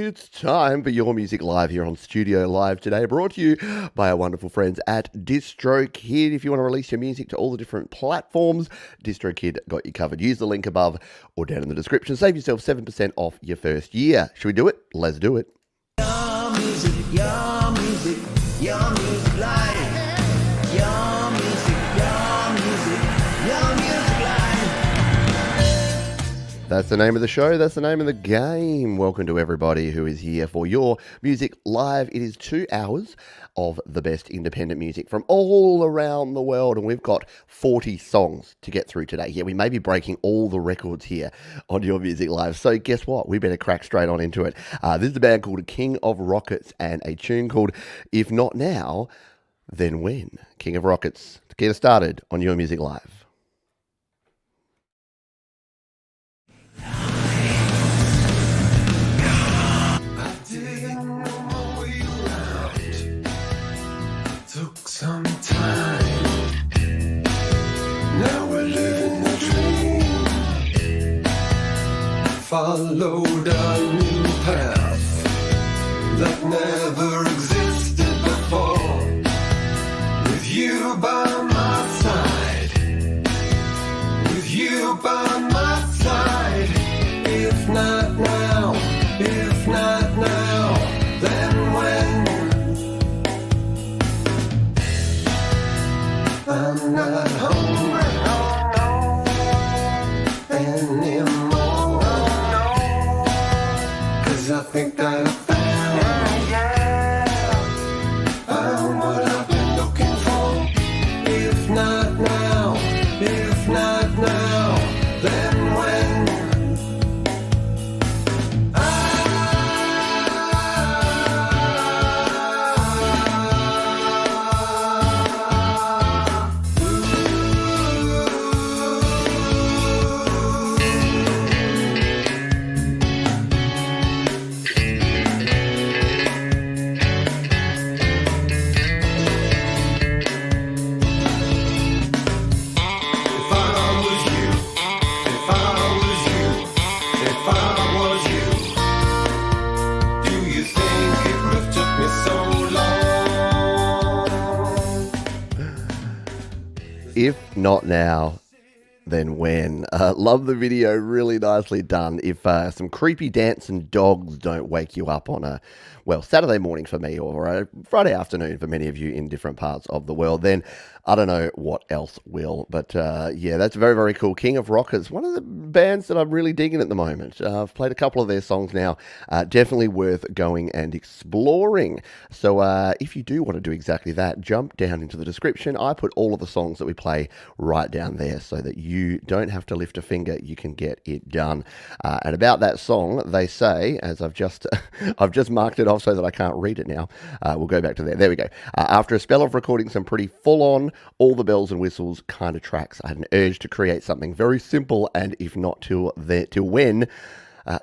It's time for Your Music Live here on Studio Live today, brought to you by our wonderful friends at DistroKid. If you want to release your music to all the different platforms, DistroKid got you covered. Use the link above or down in the description. Save yourself 7% off your first year. Should we do it? Let's do it. Your music, your music, your music live. Your music, your music, your music live. That's the name of the show. That's the name of the game. Welcome to everybody who is here for Your Music Live. It is 2 hours of the best independent music from all around the world, and we've got 40 songs to get through today. Yeah, we may be breaking all the records here on Your Music Live, so guess what? We better crack straight on into it. This is a band called King of Rockets and a tune called If Not Now, Then When? King of Rockets, to get us started on Your Music Live. Took some time. Now we're living the dream. Followed a new path that never existed before. With you by my side. With you by my side. If not now, if not now, then when? I'm not hungry anymore, 'cause I think that I found what I've been looking for. If not now, if not now, then when? If not now, then when? Love the video, really nicely done. If some creepy dancing dogs don't wake you up on a, well, Saturday morning for me, or a Friday afternoon for many of you in different parts of the world, then I don't know what else will. But yeah, that's very, very cool. King of Rockets, one of the bands that I'm really digging at the moment. I've played a couple of their songs now. Definitely worth going and exploring. So if you do want to do exactly that, jump down into the description. I put all of the songs that we play right down there so that you don't have to lift a finger. You can get it done. And about that song, they say, as I've just marked it off so that I can't read it now. We'll go back to there. There we go. After a spell of recording some pretty full-on, all the bells and whistles kind of tracks, I had an urge to create something very simple, and if not till when,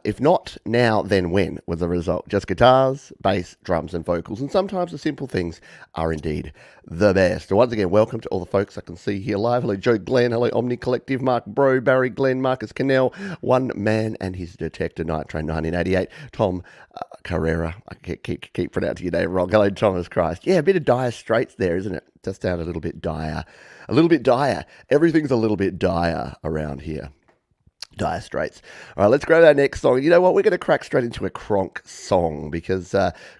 if not now, then when was the result? Just guitars, bass, drums, and vocals. And sometimes the simple things are indeed the best. So once again, welcome to all the folks I can see here live. Hello, Joe Glenn. Hello, Omni Collective, Mark Bro, Barry Glenn, Marcus Cannell, One Man and His Detector, Night Train 1988, Tom Carrera. I keep pronouncing your name wrong. Hello, Thomas Christ. Yeah, a bit of Dire Straits there, isn't it? Just sound a little bit dire. A little bit dire. Everything's a little bit dire around here. Dire Straits. All right, let's grab our next song. You know what? We're going to crack straight into a Kronk song, because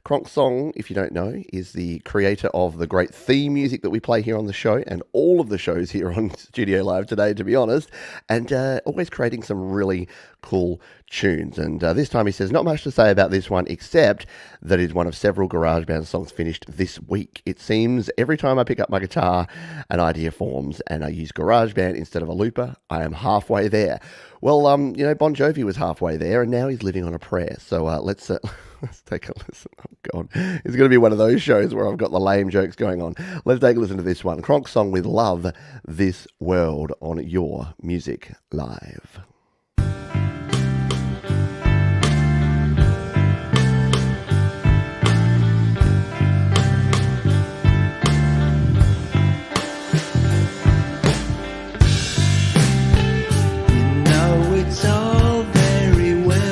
Kronk Song, if you don't know, is the creator of the great theme music that we play here on the show and all of the shows here on Studio Live today, to be honest, and always creating some really cool tunes. And this time he says not much to say about this one, except that it's one of several GarageBand songs finished this week. It seems every time I pick up my guitar, an idea forms, and I use GarageBand instead of a looper, I am halfway there. Well, you know, Bon Jovi was halfway there, and now he's living on a prayer. So let's take a listen. Oh, God. It's going to be one of those shows where I've got the lame jokes going on. Let's take a listen to this one. Kronk Song with Love This World on Your Music Live. It's all very well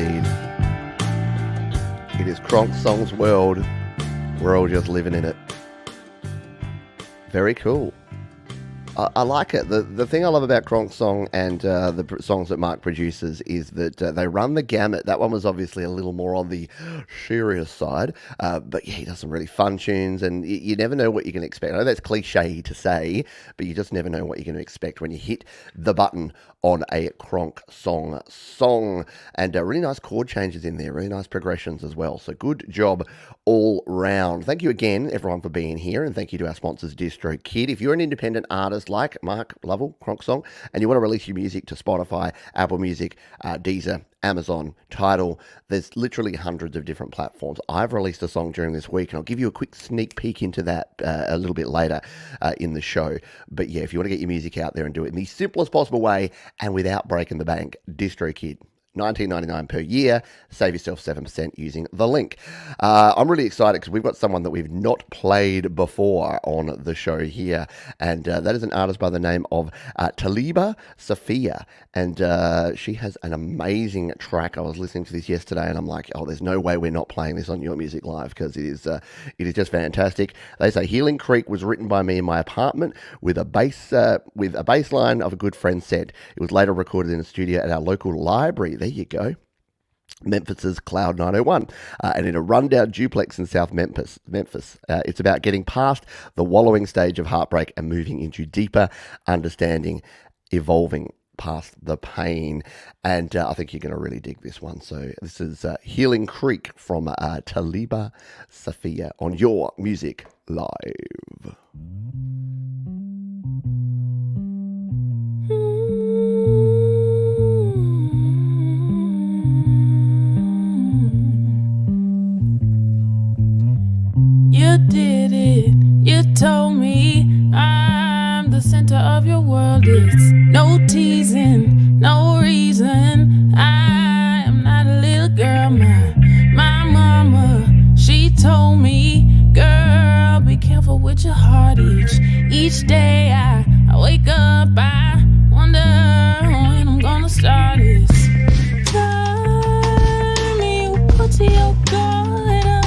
indeed. It is Kronk Song's world. We're all just living in it. Very cool. I like it. The thing I love about Kronk Song and the songs that Mark produces is that they run the gamut. That one was obviously a little more on the serious side, but yeah, he does some really fun tunes, and you never know what you can expect. I know that's cliche to say, but you just never know what you're going to expect when you hit the button on a Kronk Song. And really nice chord changes in there, really nice progressions as well. So good job all round. Thank you again, everyone, for being here, and thank you to our sponsors, DistroKid. If you're an independent artist like Mark Lovell, Kronk Song, and you want to release your music to Spotify, Apple Music, Deezer, Amazon, Tidal, there's literally hundreds of different platforms. I've released a song during this week, and I'll give you a quick sneak peek into that a little bit later in the show. But yeah, if you want to get your music out there and do it in the simplest possible way and without breaking the bank, DistroKid. $19.99 per year. Save yourself 7% using the link. I'm really excited because we've got someone that we've not played before on the show here, and that is an artist by the name of Taliba Sophia, and she has an amazing track. I was listening to this yesterday, and I'm like, oh, there's no way we're not playing this on Your Music Live, because it is just fantastic. They say Healing Creek was written by me in my apartment with a bass line of a good friend said. It was later recorded in a studio at our local library. There you go. Memphis's Cloud 901, and in a rundown duplex in South Memphis. It's about getting past the wallowing stage of heartbreak and moving into deeper understanding, evolving past the pain. And I think you're going to really dig this one. So this is Healing Creek from Taliba Sophia on Your Music Live. You did it, you told me I'm the center of your world. It's no teasing, no reason. I am not a little girl. My mama, she told me, girl, be careful with your heart. Each day I wake up, I wonder when I'm gonna start this. Time you put to your guard up.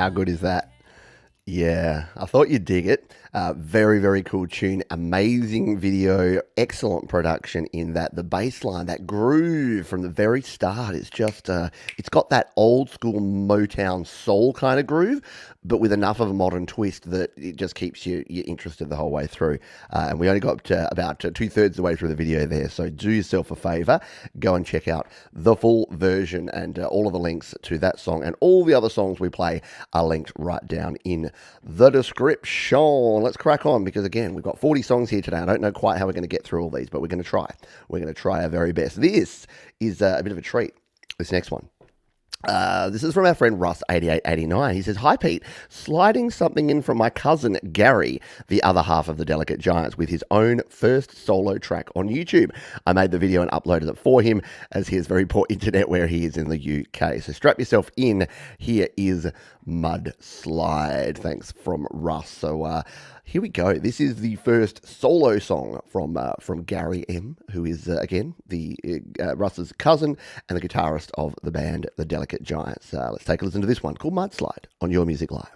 How good is that? Yeah, I thought you'd dig it. Very, very cool tune. Amazing video. Excellent production in that. The bass line, that groove from the very start, it's just, it's got that old school Motown soul kind of groove, but with enough of a modern twist that it just keeps you interested the whole way through. And we only got to about 2/3 of the way through the video there, so do yourself a favor, go and check out the full version, and all of the links to that song and all the other songs we play are linked right down in the description. Let's crack on, because again, we've got 40 songs here today. I don't know quite how we're going to get through all these, but we're going to try. We're going to try our very best. This is a bit of a treat, this next one. This is from our friend Russ8889. He says, "Hi Pete, sliding something in from my cousin Gary, the other half of the Delicate Giants, with his own first solo track on YouTube. I made the video and uploaded it for him, as he has very poor internet where he is in the UK. So strap yourself in. Here is Mudslide." Thanks from Russ. So Here we go. This is the first solo song from Gary M, who is again the Russ's cousin and the guitarist of the band The Delicate Giants. Let's take a listen to this one called Mudslide on Your Music Live.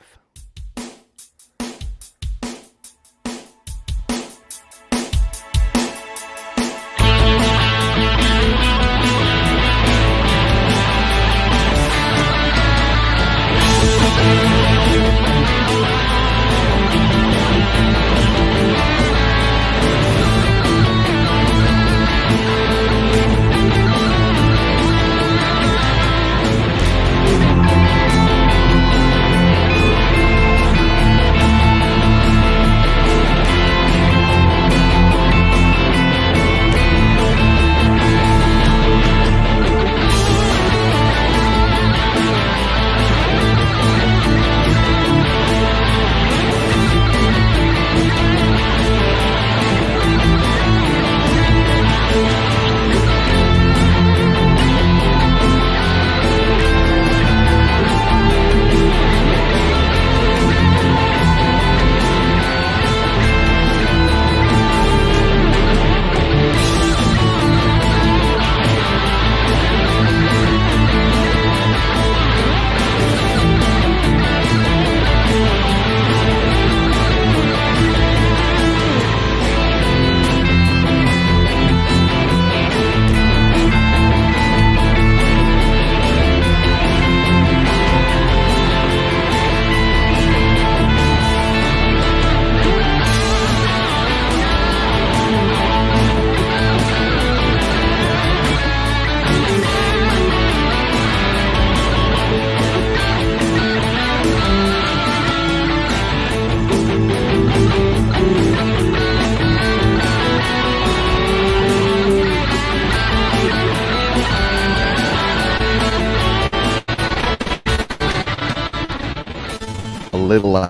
Little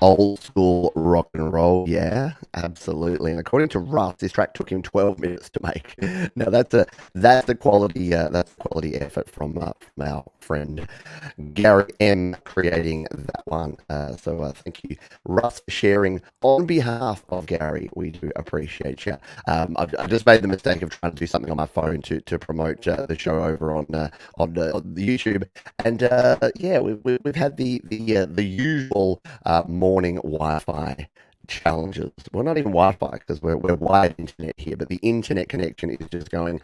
old school rock and roll, yeah, absolutely. And according to Russ, this track took him 12 minutes to make. Now that's the quality effort from our friend Gary M creating that one. So thank you, Russ, for sharing on behalf of Gary. We do appreciate you. I've just made the mistake of trying to do something on my phone to promote the show over on the YouTube, and yeah, we've had the usual morning Wi-Fi challenges. Well, not even Wi-Fi, because we're wired internet here, but the internet connection is just going.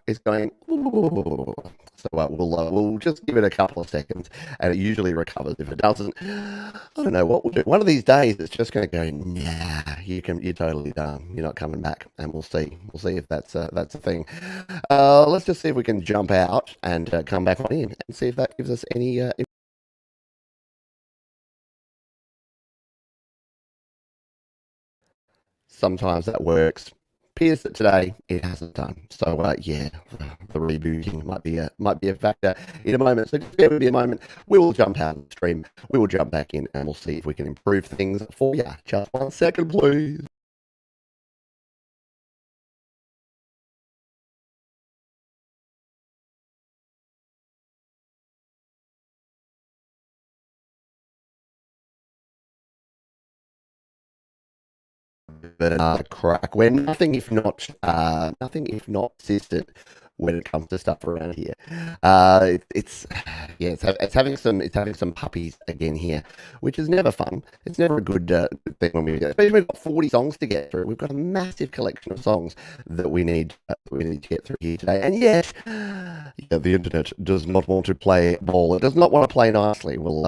It's going. So we'll just give it a couple of seconds, and it usually recovers. If it doesn't, I don't know what we'll do. One of these days, it's just going to go. Nah, you're totally done. You're not coming back, and we'll see. We'll see if that's a thing. Let's just see if we can jump out and come back on in and see if that gives us any. Sometimes that works. Appears that today it hasn't done. So yeah, the rebooting might be a factor in a moment. So just bear with me a moment. We will jump out of the stream. We will jump back in and we'll see if we can improve things for you. Just 1 second, please. Crack. We're nothing if not assistant when it comes to stuff around here. It's having some puppies again here, which is never fun. It's never a good thing when especially we've got 40 songs to get through. We've got a massive collection of songs that we need to get through here today. And yet, the internet does not want to play ball. It does not want to play nicely. We'll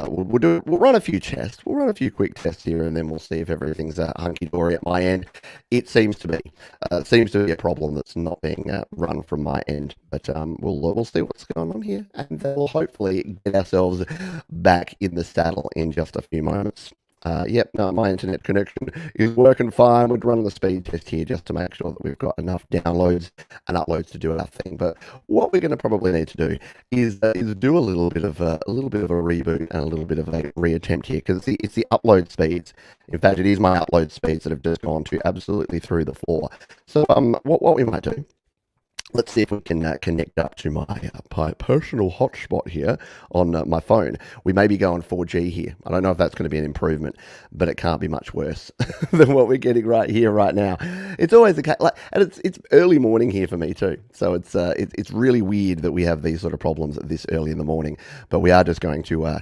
run a few tests. We'll run a few quick tests here, and then we'll see if everything's hunky dory at my end. It seems to be a problem that's not being run from my end. But we'll see what's going on here, and we'll hopefully get ourselves back in the saddle in just a few moments. Yep, no, my internet connection is working fine. We're running the speed test here just to make sure that we've got enough downloads and uploads to do our thing. But what we're going to probably need to do is do a little bit of a reboot and a little bit of a reattempt here, because it's the upload speeds. In fact, it is my upload speeds that have just gone to absolutely through the floor. So what we might do Let's see if we can connect up to my personal hotspot here on my phone. We may be going 4G here. I don't know if that's going to be an improvement, but it can't be much worse than what we're getting right here, right now. It's always the case, and it's early morning here for me too. So it's really weird that we have these sort of problems this early in the morning. But we are just going to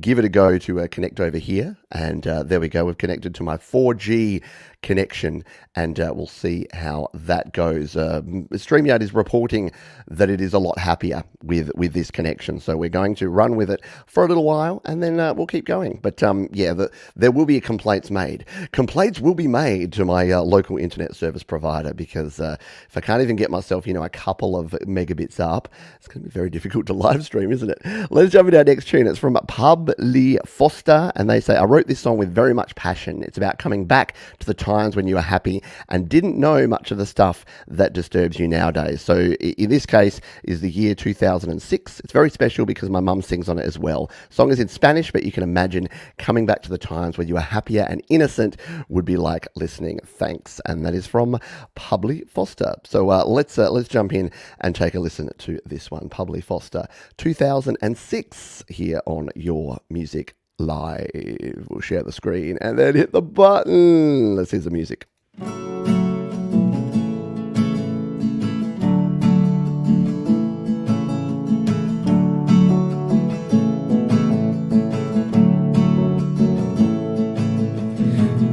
give it a go to connect over here, and there we go. We've connected to my 4G connection, and we'll see how that goes. StreamYard is reporting that it is a lot happier with this connection, so we're going to run with it for a little while, and then we'll keep going. But there will be complaints made. Complaints will be made to my local internet service provider, because if I can't even get myself, a couple of megabits up, it's going to be very difficult to live stream, isn't it? Let's jump into our next tune. It's from Publee Foster, and they say, I wrote this song with very much passion. It's about coming back to the times when you were happy and didn't know much of the stuff that disturbs you nowadays. So in this case is the year 2006. It's very special because my mum sings on it as well. Song is in Spanish, but you can imagine coming back to the times when you were happier and innocent would be like listening. Thanks. And that is from Publee Foster. So let's jump in and take a listen to this one. Publee Foster, 2006, here on Your Music Live. We'll share the screen and then hit the button. Let's hear the music.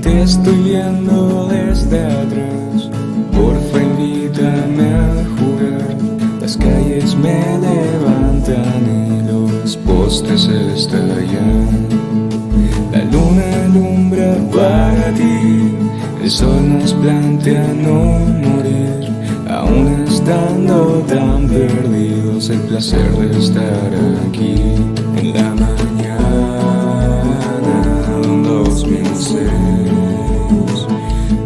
Te estoy viendo desde atrás, porfa invítame a jugar. Las calles me levantan y los postes estallan. La luna alumbra para ti, el sol nos plantea no morir. Aún estando tan perdidos, el placer de estar aquí. En la mañana de un 2006,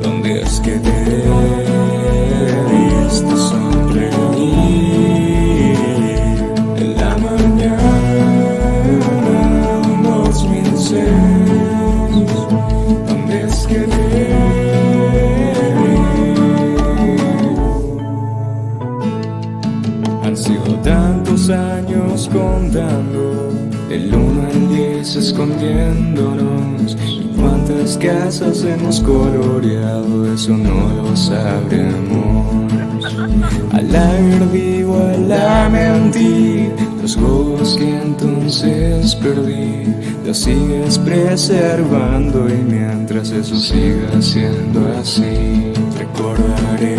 donde es que te viste sonreír. En la mañana de un 2006, donde es que te han sido tantos años contando, del 1 al 10 escondiéndonos. Y cuántas casas hemos coloreado, eso no lo sabremos. Al haber vivo, al mentir, los juegos que entonces perdí, los sigues preservando. Y mientras eso siga siendo así, recordaré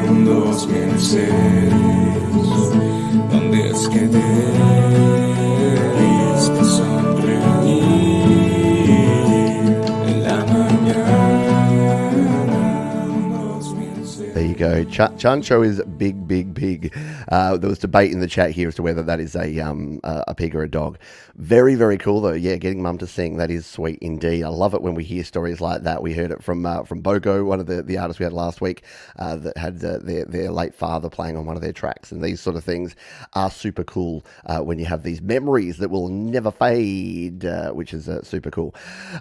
un 2006, donde es que te viste sonreír. En la mañana un 2006. There you go. Chancho is big, big, big. There was debate in the chat here as to whether that is a pig or a dog. Very, very cool though. Yeah, getting mum to sing, that is sweet indeed. I love it when we hear stories like that. We heard it from Bogo, one of the artists we had last week, that had their late father playing on one of their tracks. And these sort of things are super cool when you have these memories that will never fade, which is super cool.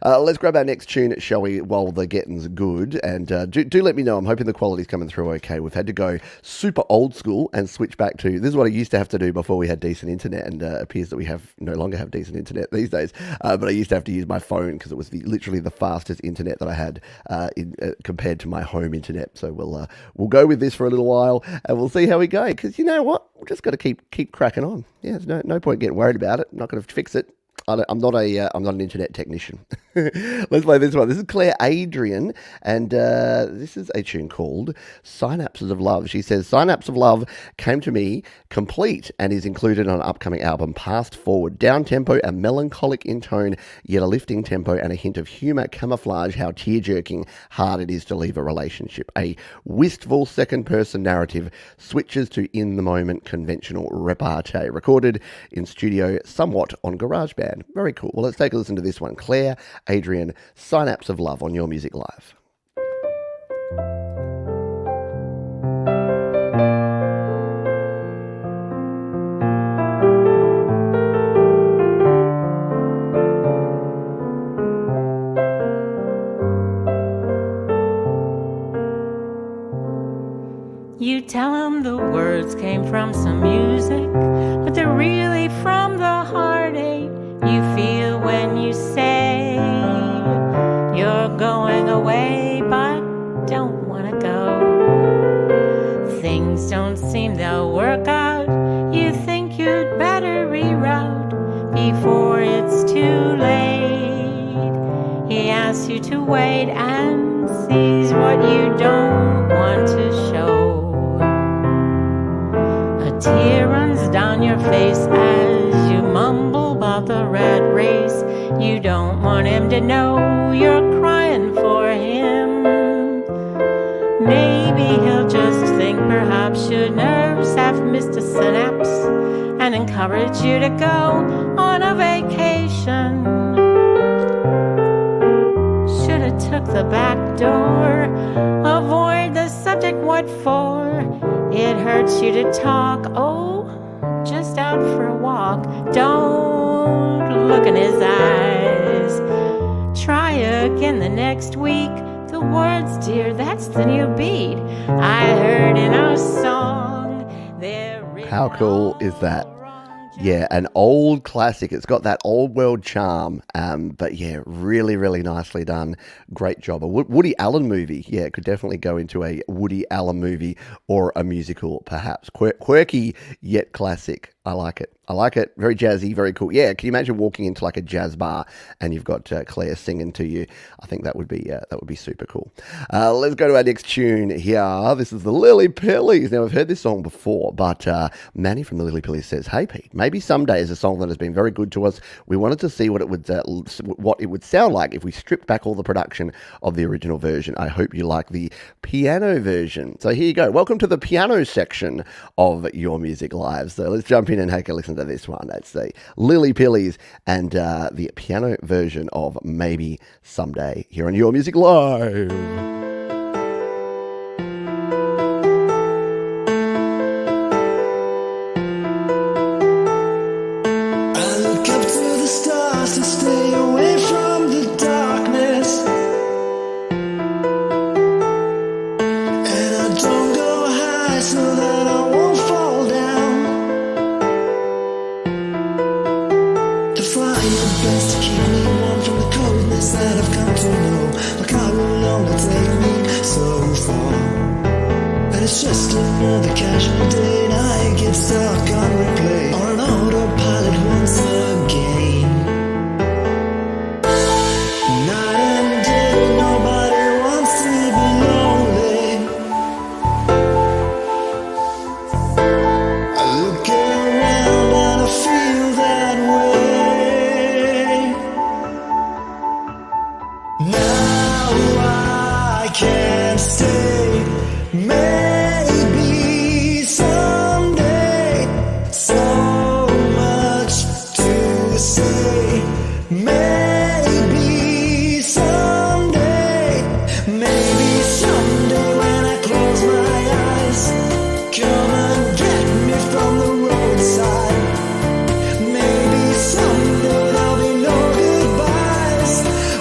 Let's grab our next tune, shall we, while the getting's good. And do let me know. I'm hoping the quality's coming through okay. We've had to go super old school and switch back to, this is what I used to have to do before we had decent internet, and it appears that we no longer have decent internet these days, but I used to have to use my phone because it was literally the fastest internet that I had compared to my home internet. So we'll go with this for a little while and we'll see how we go, because you know what, we've just got to keep cracking on. Yeah, there's no point getting worried about it. I'm not going to fix it. I'm not an internet technician. Let's play this one. This is Claire Adrian, and this is a tune called Synapses of Love. She says, Synapse of Love came to me complete and is included on an upcoming album, Past Forward. Down-tempo and melancholic in tone, yet a lifting tempo and a hint of humour camouflage how tear-jerking hard it is to leave a relationship. A wistful second-person narrative switches to in-the-moment conventional repartee. Recorded in studio somewhat on GarageBand. Very cool. Well, let's take a listen to this one. Claire Adrian, Synapse of Love on Your Music Live. You tell them the words came from some music, but they're really from the heartache you feel when you say you're going away but don't want to go. Things don't seem they'll work out. You think you'd better reroute before it's too late. He asks you to wait and sees what you don't want to show. A tear runs down your face as you mumble about the rat race. You don't want him to know you're crying for him. Maybe he'll just think perhaps your nerves have missed a synapse and encourage you to go on a vacation. Shoulda took the back door. Avoid the subject, what for? It hurts you to talk. Oh, just out for a walk. Don't look in his eyes. Try again the next week. The words, dear, that's the new beat I heard in our song. How cool is that? Yeah, an old classic. It's got that old world charm, but yeah, really, really nicely done. Great job. A Woody Allen movie. Yeah, it could definitely go into a Woody Allen movie or a musical, perhaps. Quirky, yet classic. I like it. I like it. Very jazzy, very cool. Yeah, can you imagine walking into like a jazz bar and you've got Claire singing to you? I think that would be super cool. Let's go to our next tune here. This is the Lily Pillies. Now, I've heard this song before, but Manny from the Lily Pillies says, "Hey Pete, maybe someday is a song that has been very good to us. We wanted to see what it would sound like if we stripped back all the production of the original version. I hope you like the piano version." So here you go. Welcome to the piano section of Your Music Live. So let's jump in and take a listen to this one. That's the Lily Pillies and the piano version of Maybe Someday here on Your Music Live. I look up to the stars to stay away from the darkness, and I don't go high so that I won't fall down. To find the best to keep me warm from the coldness that I've come to know. My car will only take me so far, and it's just another casual day, and I get stuck on replay or an autopilot once again. Night and day, nobody wants to be lonely. I look around and I feel that way. Now I can't stay. Maybe someday, so much to say. Maybe someday, maybe someday when I close my eyes, come and get me from the roadside. Maybe someday there'll be no goodbyes.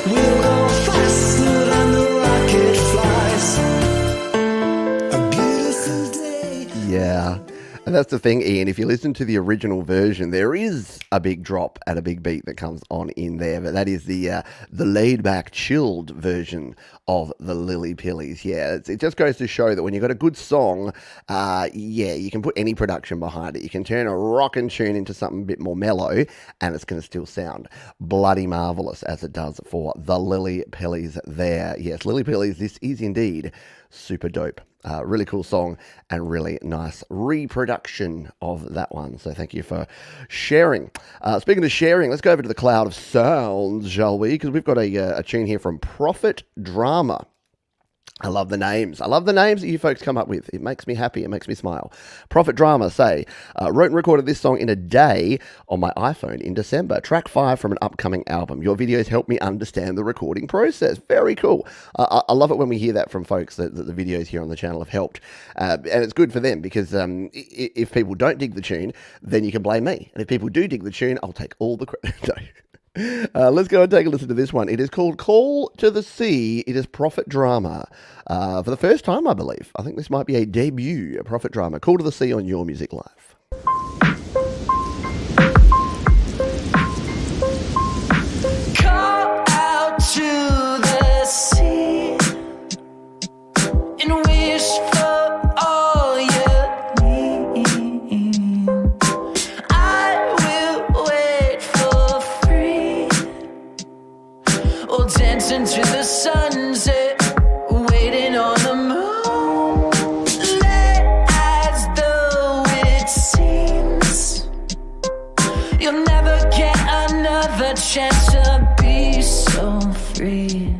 We'll go faster than the rocket flies. A beautiful day. Yeah. And that's the thing, Ian. If you listen to the original version, there is a big drop and a big beat that comes on in there. But that is the laid-back, chilled version of the Lily Pillies. Yeah, it just goes to show that when you've got a good song, you can put any production behind it. You can turn a rockin' tune into something a bit more mellow, and it's going to still sound bloody marvellous, as it does for the Lily Pillies there. Yes, Lily Pillies, this is indeed super dope. Really cool song and really nice reproduction of that one. So thank you for sharing. Speaking of sharing, let's go over to the cloud of sounds, shall we? Because we've got a tune here from Prophet Drama. I love the names. I love the names that you folks come up with. It makes me happy. It makes me smile. Prophet Drama say, wrote and recorded this song in a day on my iPhone in December. Track 5 from an upcoming album. Your videos help me understand the recording process. Very cool. I love it when we hear that from folks that the videos here on the channel have helped. And it's good for them because if people don't dig the tune, then you can blame me. And if people do dig the tune, I'll take all the credit. Let's go and take a listen to this one. It is called Call to the Sea. It is Prophet Drama. For the first time, I believe. I think this might be a debut, a Prophet Drama. Call to the Sea on Your Music Live. Call out to the sea and wish for all you need. I will wait for free. Or dance into the sunset, waiting on the moon. Let as though it seems you'll never get another chance to be so free.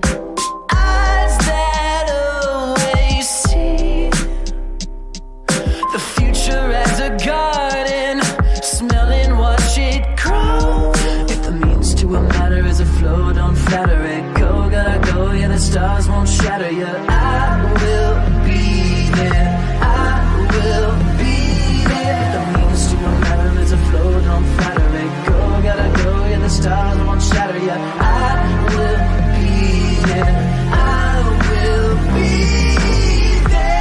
Eyes that always see the future as a garden, smelling, watch it grow. If the means to a matter is a flow, don't flatter it. Go, gotta go, yeah, the stars won't shatter you. I will be there, I will be there. If the means to a matter is a flow, don't flatter it. Go, gotta go, yeah, the stars won't shatter you. I will be there, I will be there.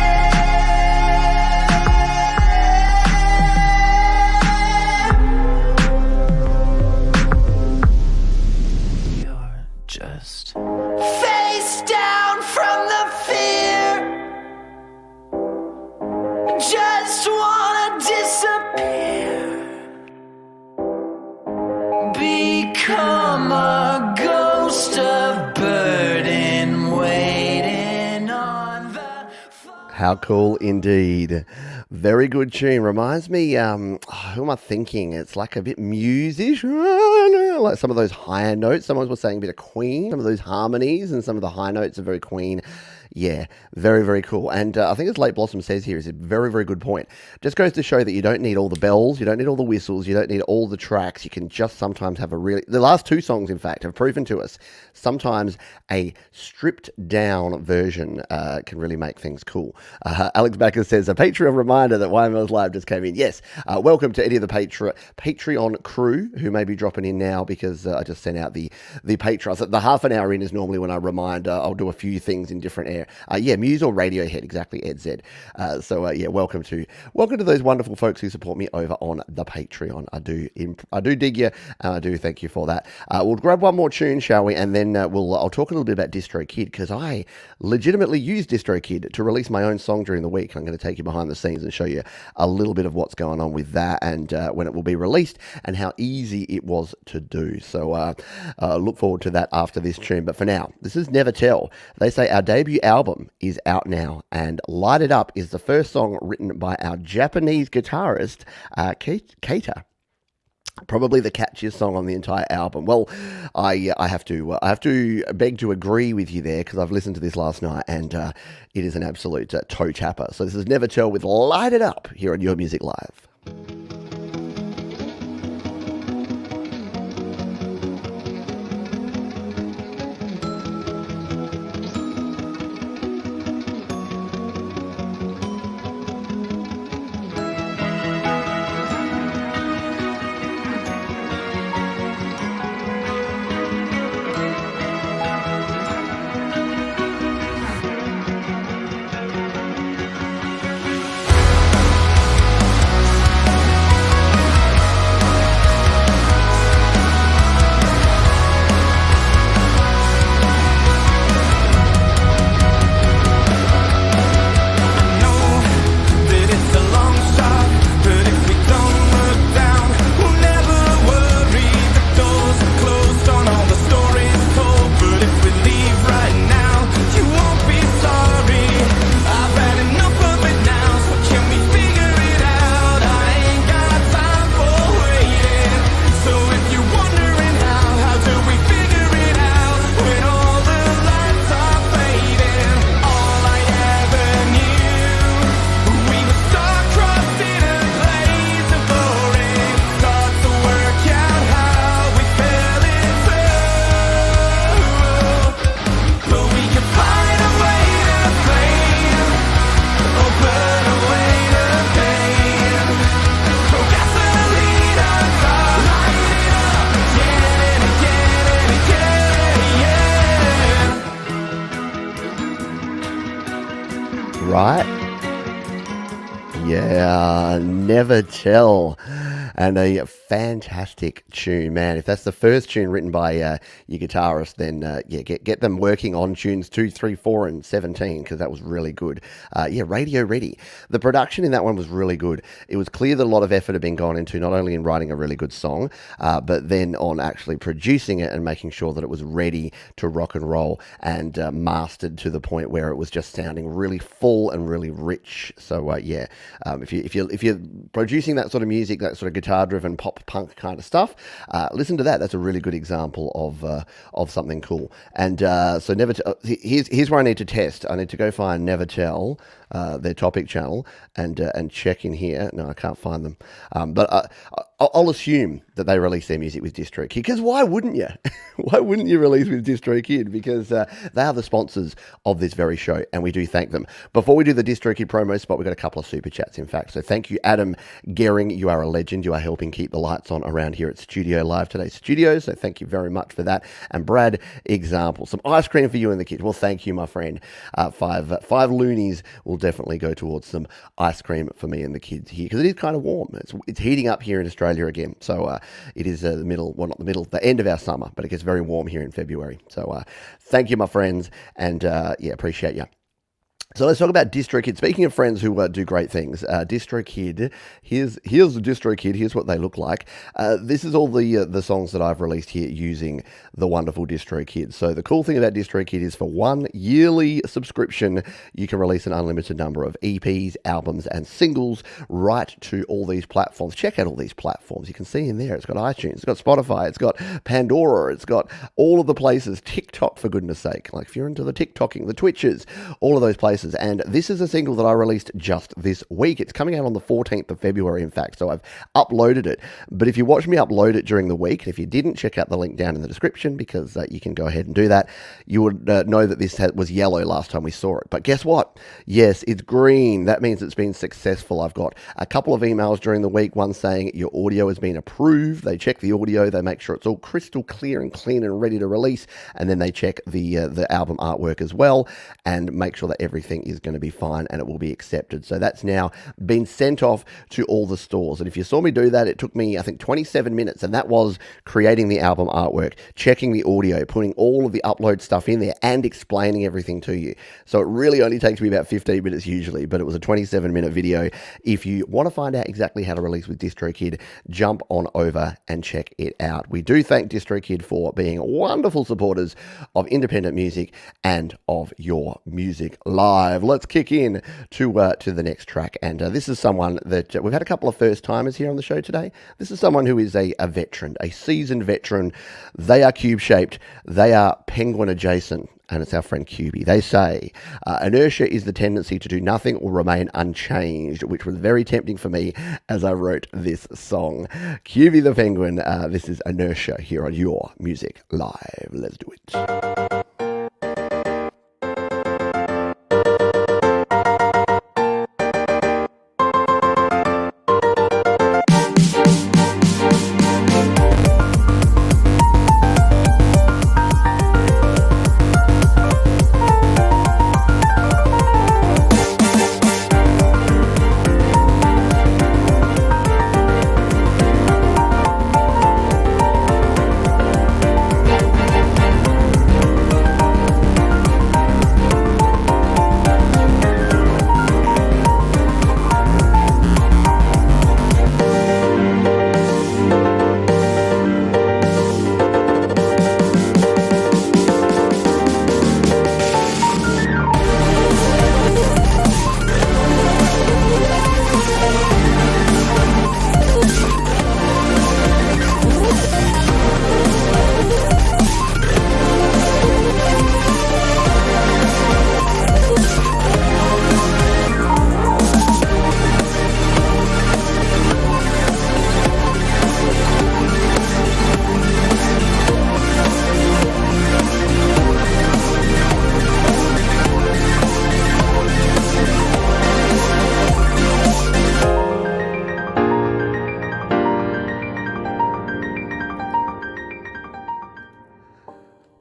You're just face down from the fear. Just wanna disappear. Become a ghost of burden waiting on the How cool indeed. Very good tune. Reminds me, who am I thinking? It's like a bit music, like some of those higher notes. Someone was saying a bit of Queen, some of those harmonies, and some of the high notes are very Queen. Yeah, very, very cool. And I think as Late Blossom says here, is a very, very good point. Just goes to show that you don't need all the bells, you don't need all the whistles, you don't need all the tracks. You can just sometimes have a really... The last two songs, in fact, have proven to us sometimes a stripped down version can really make things cool. Alex Backus says, a Patreon reminder that YML's Live just came in. Yes, welcome to any of the Patreon crew who may be dropping in now, because I just sent out the Patreon. So the half an hour in is normally when I remind I'll do a few things in different areas. Muse or Radiohead, exactly, Ed said. Welcome to those wonderful folks who support me over on the Patreon. I do dig you, and I do thank you for that. We'll grab one more tune, shall we? And then I'll talk a little bit about DistroKid, because I legitimately use DistroKid to release my own song during the week. I'm going to take you behind the scenes and show you a little bit of what's going on with that, and when it will be released, and how easy it was to do. So look forward to that after this tune. But for now, this is Never Tell. They say our debut album is out now, and Light It Up is the first song written by our Japanese guitarist, Keita. Probably the catchiest song on the entire album. Well, I have to beg to agree with you there, because I've listened to this last night, and it is an absolute toe tapper. So this is Never Tell with Light It Up here on Your Music Live. right? Yeah, Never Tell. And a fantastic tune, man. If that's the first tune written by your guitarist, then get them working on tunes 2, 3, 4, and 17, because that was really good. Radio Ready. The production in that one was really good. It was clear that a lot of effort had been gone into not only in writing a really good song, but then on actually producing it and making sure that it was ready to rock and roll and mastered to the point where it was just sounding really full and really rich. So if you're producing that sort of music, that sort of guitar-driven pop punk kind of stuff, listen to that. That's a really good example of something cool. And so Never Tell. Here's where I need to test. I need to go find Never Tell, their topic channel, and check in here. No, I can't find them. But I'll assume that they release their music with DistroKid, because why wouldn't you? Why wouldn't you release with DistroKid? Because they are the sponsors of this very show, and we do thank them. Before we do the DistroKid promo spot, we've got a couple of super chats, in fact. So thank you, Adam Gehring. You are a legend. You are helping keep the lights on around here at Studio Live Today Studios. So thank you very much for that. And Brad, example, some ice cream for you and the kids. Well, thank you, my friend. Five loonies will definitely go towards some ice cream for me and the kids here, because it is kind of warm. It's heating up here in Australia again. So it is the end of our summer, but it gets very warm here in February. So thank you, my friends, and appreciate you. So let's talk about DistroKid. Speaking of friends who do great things, DistroKid, here's the DistroKid, here's what they look like. This is all the songs that I've released here using the wonderful DistroKid. So the cool thing about DistroKid is for one yearly subscription, you can release an unlimited number of EPs, albums, and singles right to all these platforms. Check out all these platforms. You can see in there, it's got iTunes, it's got Spotify, it's got Pandora, it's got all of the places, TikTok, for goodness sake. Like if you're into the TikToking, the Twitches, all of those places. And this is a single that I released just this week. It's coming out on the 14th of February, in fact, so I've uploaded it. But if you watch me upload it during the week, and if you didn't, check out the link down in the description, because you can go ahead and do that. You would know that this was yellow last time we saw it. But guess what? Yes, it's green. That means it's been successful. I've got a couple of emails during the week, one saying your audio has been approved. They check the audio, they make sure it's all crystal clear and clean and ready to release, and then they check the album artwork as well, and make sure that everything is going to be fine and it will be accepted. So that's now been sent off to all the stores. And if you saw me do that, it took me, I think, 27 minutes, and that was creating the album artwork, checking the audio, putting all of the upload stuff in there, and explaining everything to you. So it really only takes me about 15 minutes usually, but it was a 27-minute video. If you want to find out exactly how to release with DistroKid, jump on over and check it out. We do thank DistroKid for being wonderful supporters of independent music and of your music live. Let's kick in to the next track, and this is someone that we've had a couple of first timers here on the show today. This is someone who is a veteran, a seasoned veteran. They are cube shaped, they are penguin adjacent, and it's our friend Cubie. They say inertia is the tendency to do nothing or remain unchanged, which was very tempting for me as I wrote this song. Cubie the Penguin, this is Inertia here on Your Music Live. Let's do it.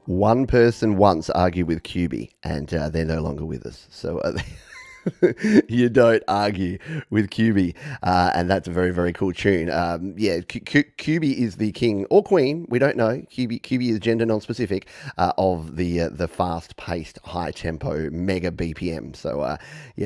One person once argued with Cubie, and they're no longer with us. So You don't argue with Cubie, and that's a very, very cool tune. Cubie is the king or queen, we don't know. Cubie is gender non-specific, of the fast-paced, high-tempo, mega BPM. So,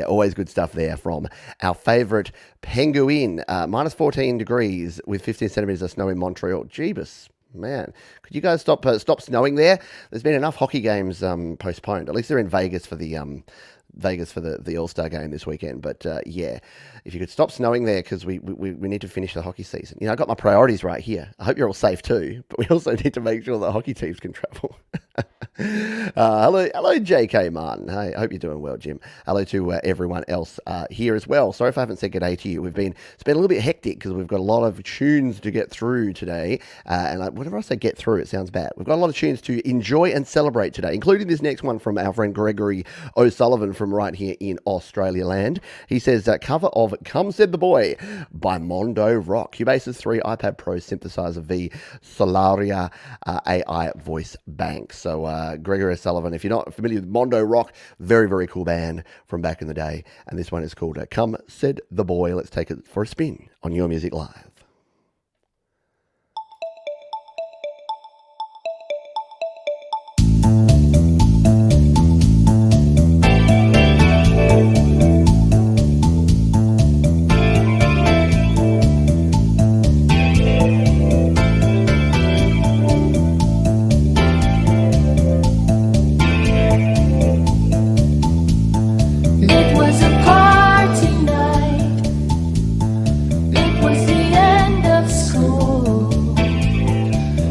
always good stuff there from our favourite penguin. Minus 14 degrees with 15 centimetres of snow in Montreal. Jeebus. Man, could you guys stop snowing there? There's been enough hockey games postponed. At least they're in Vegas for the All-Star game this weekend. But if you could stop snowing there, because we need to finish the hockey season. You know, I got my priorities right here. I hope you're all safe too, but we also need to make sure the hockey teams can travel. Hello, JK Martin. Hey, I hope you're doing well, Jim. Hello to everyone else here as well. Sorry if I haven't said good day to you. It's been a little bit hectic because we've got a lot of tunes to get through today. And whenever I say get through, it sounds bad. We've got a lot of tunes to enjoy and celebrate today, including this next one from our friend Gregory O'Sullivan from right here in Australia land. He says, cover of Come Said the Boy by Mondo Rock. Cubase's 3 iPad Pro synthesizer V Solaria AI voice bank. So Gregory O'Sullivan, if you're not familiar with Mondo Rock, very, very cool band from back in the day. And this one is called Come Said the Boy. Let's take it for a spin on Your Music Live. It was a party night. It was the end of school.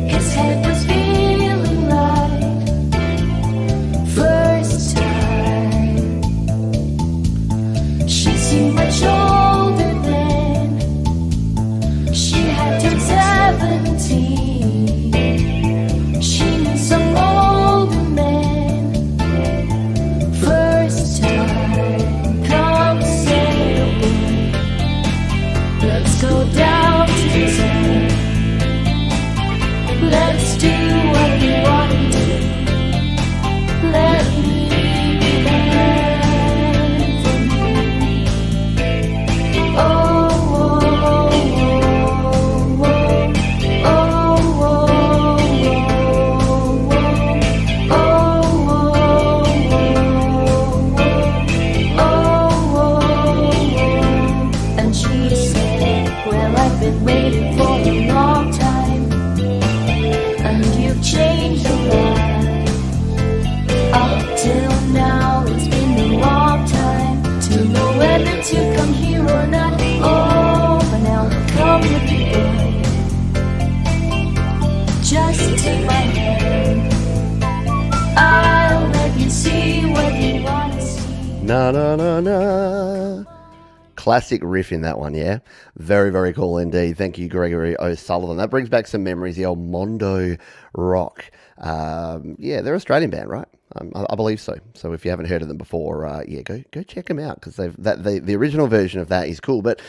His head was feeling right. First time. She seemed much older then. She had turned 17. She knew some older men. First time. Come say a word. Let's go down to town. Let's do what we want to do. Let me learn from you. Oh, oh, oh, oh, and she said, well, I've been waiting for a long time, and you've changed a lot. Up till now, it's been a long time to know whether to come here or not. Oh, but now come with me, boy. Just take my hand. I'll let you see what you want to see. Na na na na. Classic riff in that one, yeah? Very, very cool indeed. Thank you, Gregory O'Sullivan. That brings back some memories, the old Mondo Rock. They're an Australian band, right? I believe so. So if you haven't heard of them before, go check them out, because the original version of that is cool, but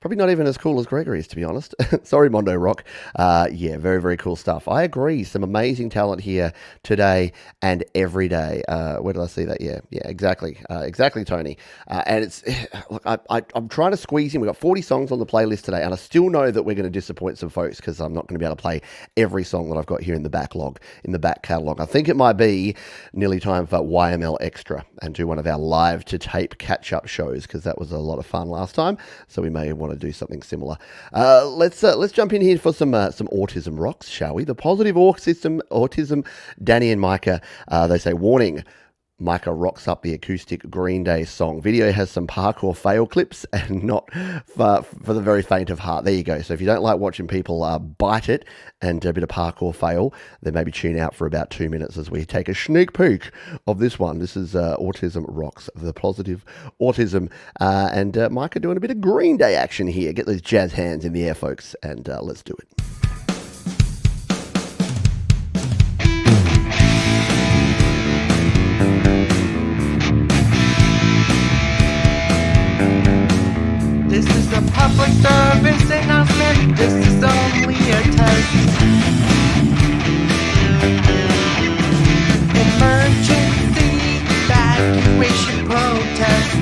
probably not even as cool as Gregory's, to be honest. Sorry, Mondo Rock. Very, very cool stuff. I agree. Some amazing talent here today and every day. Where did I see that? Yeah, exactly. Exactly, Tony. And it's, look, I'm trying to squeeze in. We've got 40 songs on the playlist today, and I still know that we're going to disappoint some folks because I'm not going to be able to play every song that I've got here in the back catalogue. I think it might be nearly time for YML Extra and do one of our live to tape catch-up shows, because that was a lot of fun last time. So we may want to do something similar. Let's jump in here for some Autism Rocks, shall we? The Positive Autism, Danny and Micah, they say, warning, Micah rocks up the acoustic Green Day song. Video has some parkour fail clips and not for the very faint of heart. There you go. So if you don't like watching people bite it and a bit of parkour fail, then maybe tune out for about 2 minutes as we take a sneak peek of this one. This is Autism Rocks, the Positive Autism, and Micah doing a bit of Green Day action here. Get those jazz hands in the air, folks, and let's do it. This is a public service announcement. This is only a test. Emergency evacuation protest.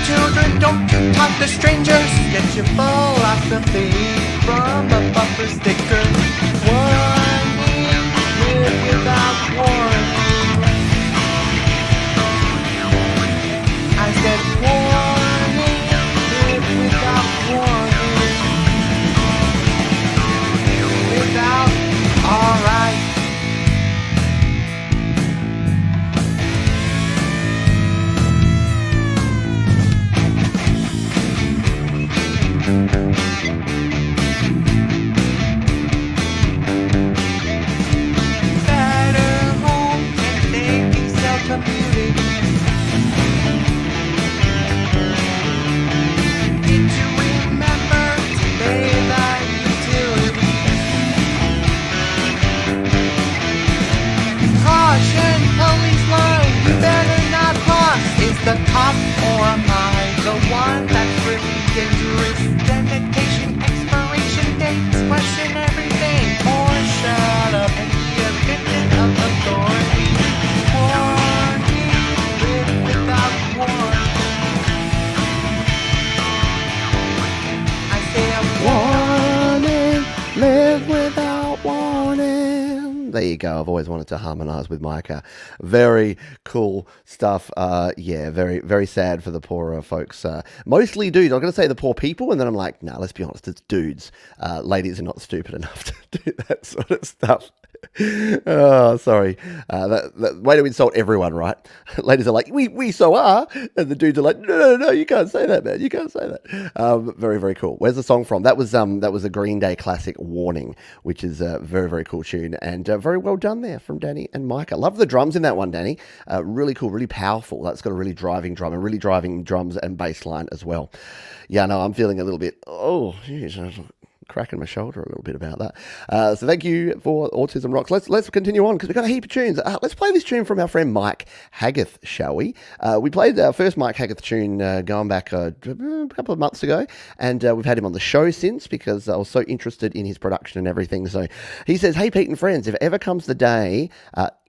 children, don't you talk to strangers. Get your philosophy from a bumper sticker. Warning, live without warning. I said warning, live without warning. Without, alright. Better home and safety self-commuting. Did you remember to pay that utility? Caution, police line, you better not cross. Is the cop or am I the one that's really dangerous? Dedication, expiration dates, question everything, or shut up and be a victim of authority. Warning, live without warning. I say a Warning, live without warning. There you go. I've always wanted to harmonise with Micah. Very cool stuff. Yeah, very, very sad for the poorer folks. Mostly dudes. I'm going to say the poor people, and then I'm like, nah, let's be honest, it's dudes. Ladies are not stupid enough to do that sort of stuff. Oh, sorry. That way to insult everyone, right? Ladies are like, we so are. And the dudes are like, no, you can't say that, man. You can't say that. Very, very cool. Where's the song from? That was a Green Day classic, Warning, which is a very, very cool tune. And very well done there from Danny and Micah. Love the drums in that one, Danny. Really cool, really powerful. That's got a really driving drum and really driving drums and bass line as well. Yeah, no, I'm feeling a little bit, cracking my shoulder a little bit about that. So thank you for Autism Rocks. Let's continue on because we've got a heap of tunes. Let's play this tune from our friend Mike Haggath, shall we? We played our first Mike Haggath tune going back a couple of months ago, and we've had him on the show since because I was so interested in his production and everything. So he says, "Hey Pete and friends, if ever comes the day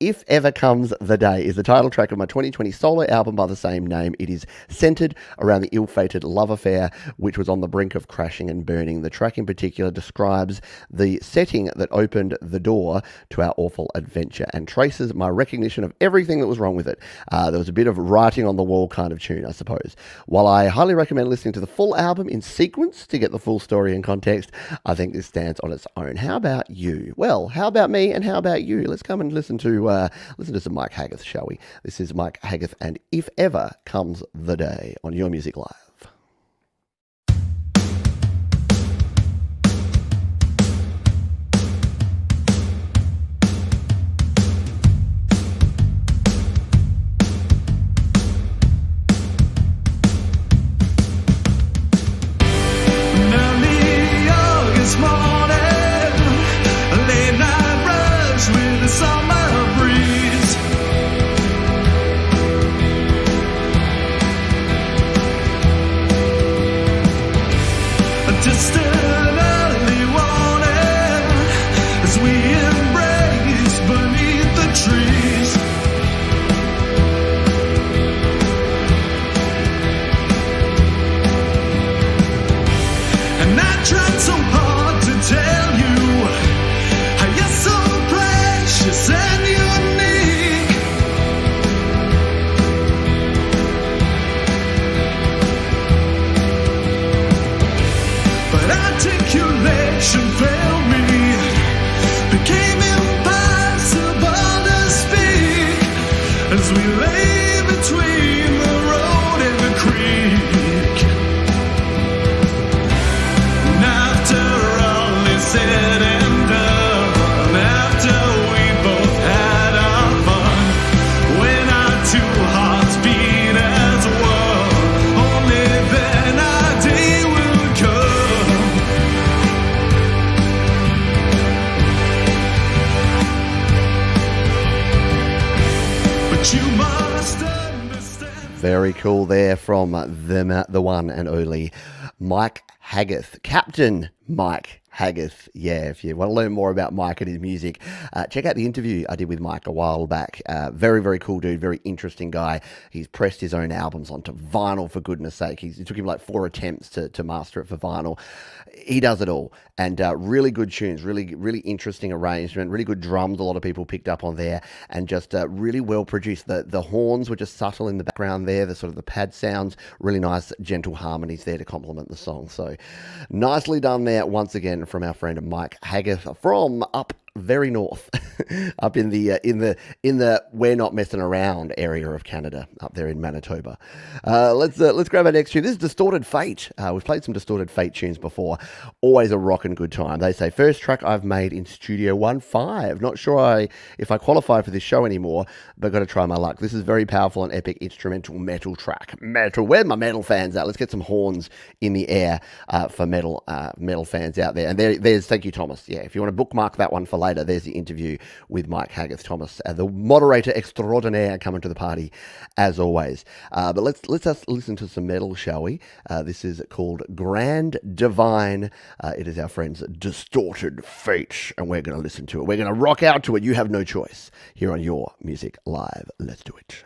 is the title track of my 2020 solo album by the same name. It is centered around the ill-fated love affair which was on the brink of crashing and burning. The track in particular describes the setting that opened the door to our awful adventure and traces my recognition of everything that was wrong with it. There was a bit of writing on the wall kind of tune, I suppose. While I highly recommend listening to the full album in sequence to get the full story and context, I think this stands on its own. How about you?" Well, how about me and how about you? Let's come and listen to some Mike Haggath, shall we? This is Mike Haggath and If Ever Comes the Day on Your Music Live. Very cool there from the one and only Mike Haggath, Captain Mike Haggath, yeah, if you want to learn more about Mike and his music, check out the interview I did with Mike a while back. Very, very cool dude, very interesting guy. He's pressed his own albums onto vinyl, for goodness sake. It took him like 4 attempts to master it for vinyl. He does it all, and really good tunes, really, really interesting arrangement, really good drums. A lot of people picked up on there, and just really well produced. The horns were just subtle in the background there, the sort of the pad sounds, really nice, gentle harmonies there to complement the song. So nicely done there once again from our friend Mike Haggath from up very north, up in the we're not messing around area of Canada, up there in Manitoba. Let's grab our next tune. This is Distorted Fate. We've played some Distorted Fate tunes before. Always a rockin' good time. They say first track I've made in Studio 1.5. Not sure if I qualify for this show anymore, but got to try my luck. This is very powerful and epic instrumental metal track. Metal. Where are my metal fans at? Let's get some horns in the air for metal fans out there. And there's thank you, Thomas. Yeah, if you want to bookmark that one for later, there's the interview with Mike Haggath. Thomas, the moderator extraordinaire, coming to the party as always. But let's listen to some metal, shall we? This is called Grand Divine. It is our friends Distorted Fate, and we're going to listen to it. We're going to rock out to it. You have no choice here on Your Music Live. Let's do it.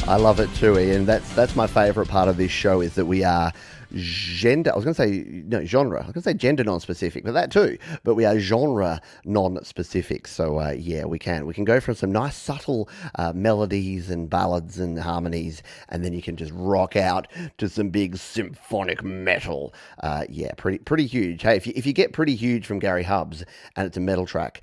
I love it too, Ian. That's my favourite part of this show, is that we are genre. I was going to say genre. I was going to say gender non-specific, but that too. But we are genre non-specific. So yeah, we can go from some nice subtle melodies and ballads and harmonies, and then you can just rock out to some big symphonic metal. Yeah, pretty huge. Hey, if you get Pretty Huge from Gary Hubbs and it's a metal track,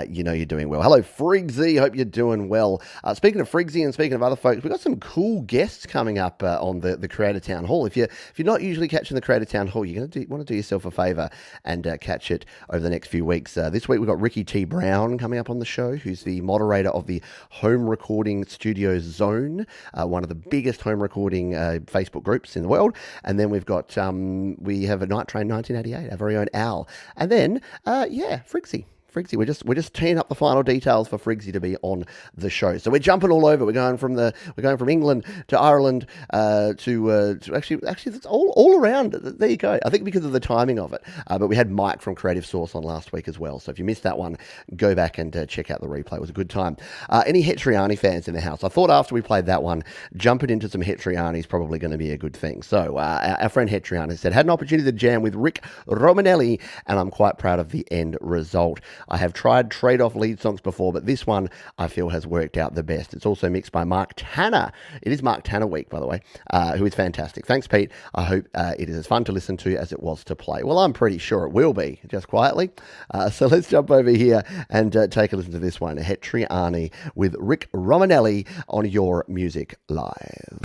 you know you're doing well. Hello, Frigsy. Hope you're doing well. Speaking of Frigsy and speaking of other folks, we've got some cool guests coming up on the Creator Town Hall. If you're not usually catching the Creator Town Hall, you're going to want to do yourself a favour and catch it over the next few weeks. This week we've got Ricky T. Brown coming up on the show, who's the moderator of the Home Recording Studios Zone, one of the biggest home recording Facebook groups in the world. And then we've got we have a Night Train 1988, our very own Al, and then Frigsy. We're just teeing up the final details for Frigsy to be on the show. So we're jumping all over. We're going from England to Ireland to actually it's all around. There you go. I think because of the timing of it. But we had Mike from Creative Source on last week as well. So if you missed that one, go back and check out the replay. It was a good time. Any Hetriani fans in the house? I thought after we played that one, jumping into some Hetriani is probably going to be a good thing. So our friend Hetriani said, had an opportunity to jam with Rick Romanelli, and I'm quite proud of the end result. I have tried trade-off lead songs before, but this one I feel has worked out the best. It's also mixed by Mark Tanner. It is Mark Tanner week, by the way, who is fantastic. Thanks, Pete. I hope it is as fun to listen to as it was to play. Well, I'm pretty sure it will be, just quietly. So let's jump over here and take a listen to this one, Hetriani with Rick Romanelli on Your Music Live.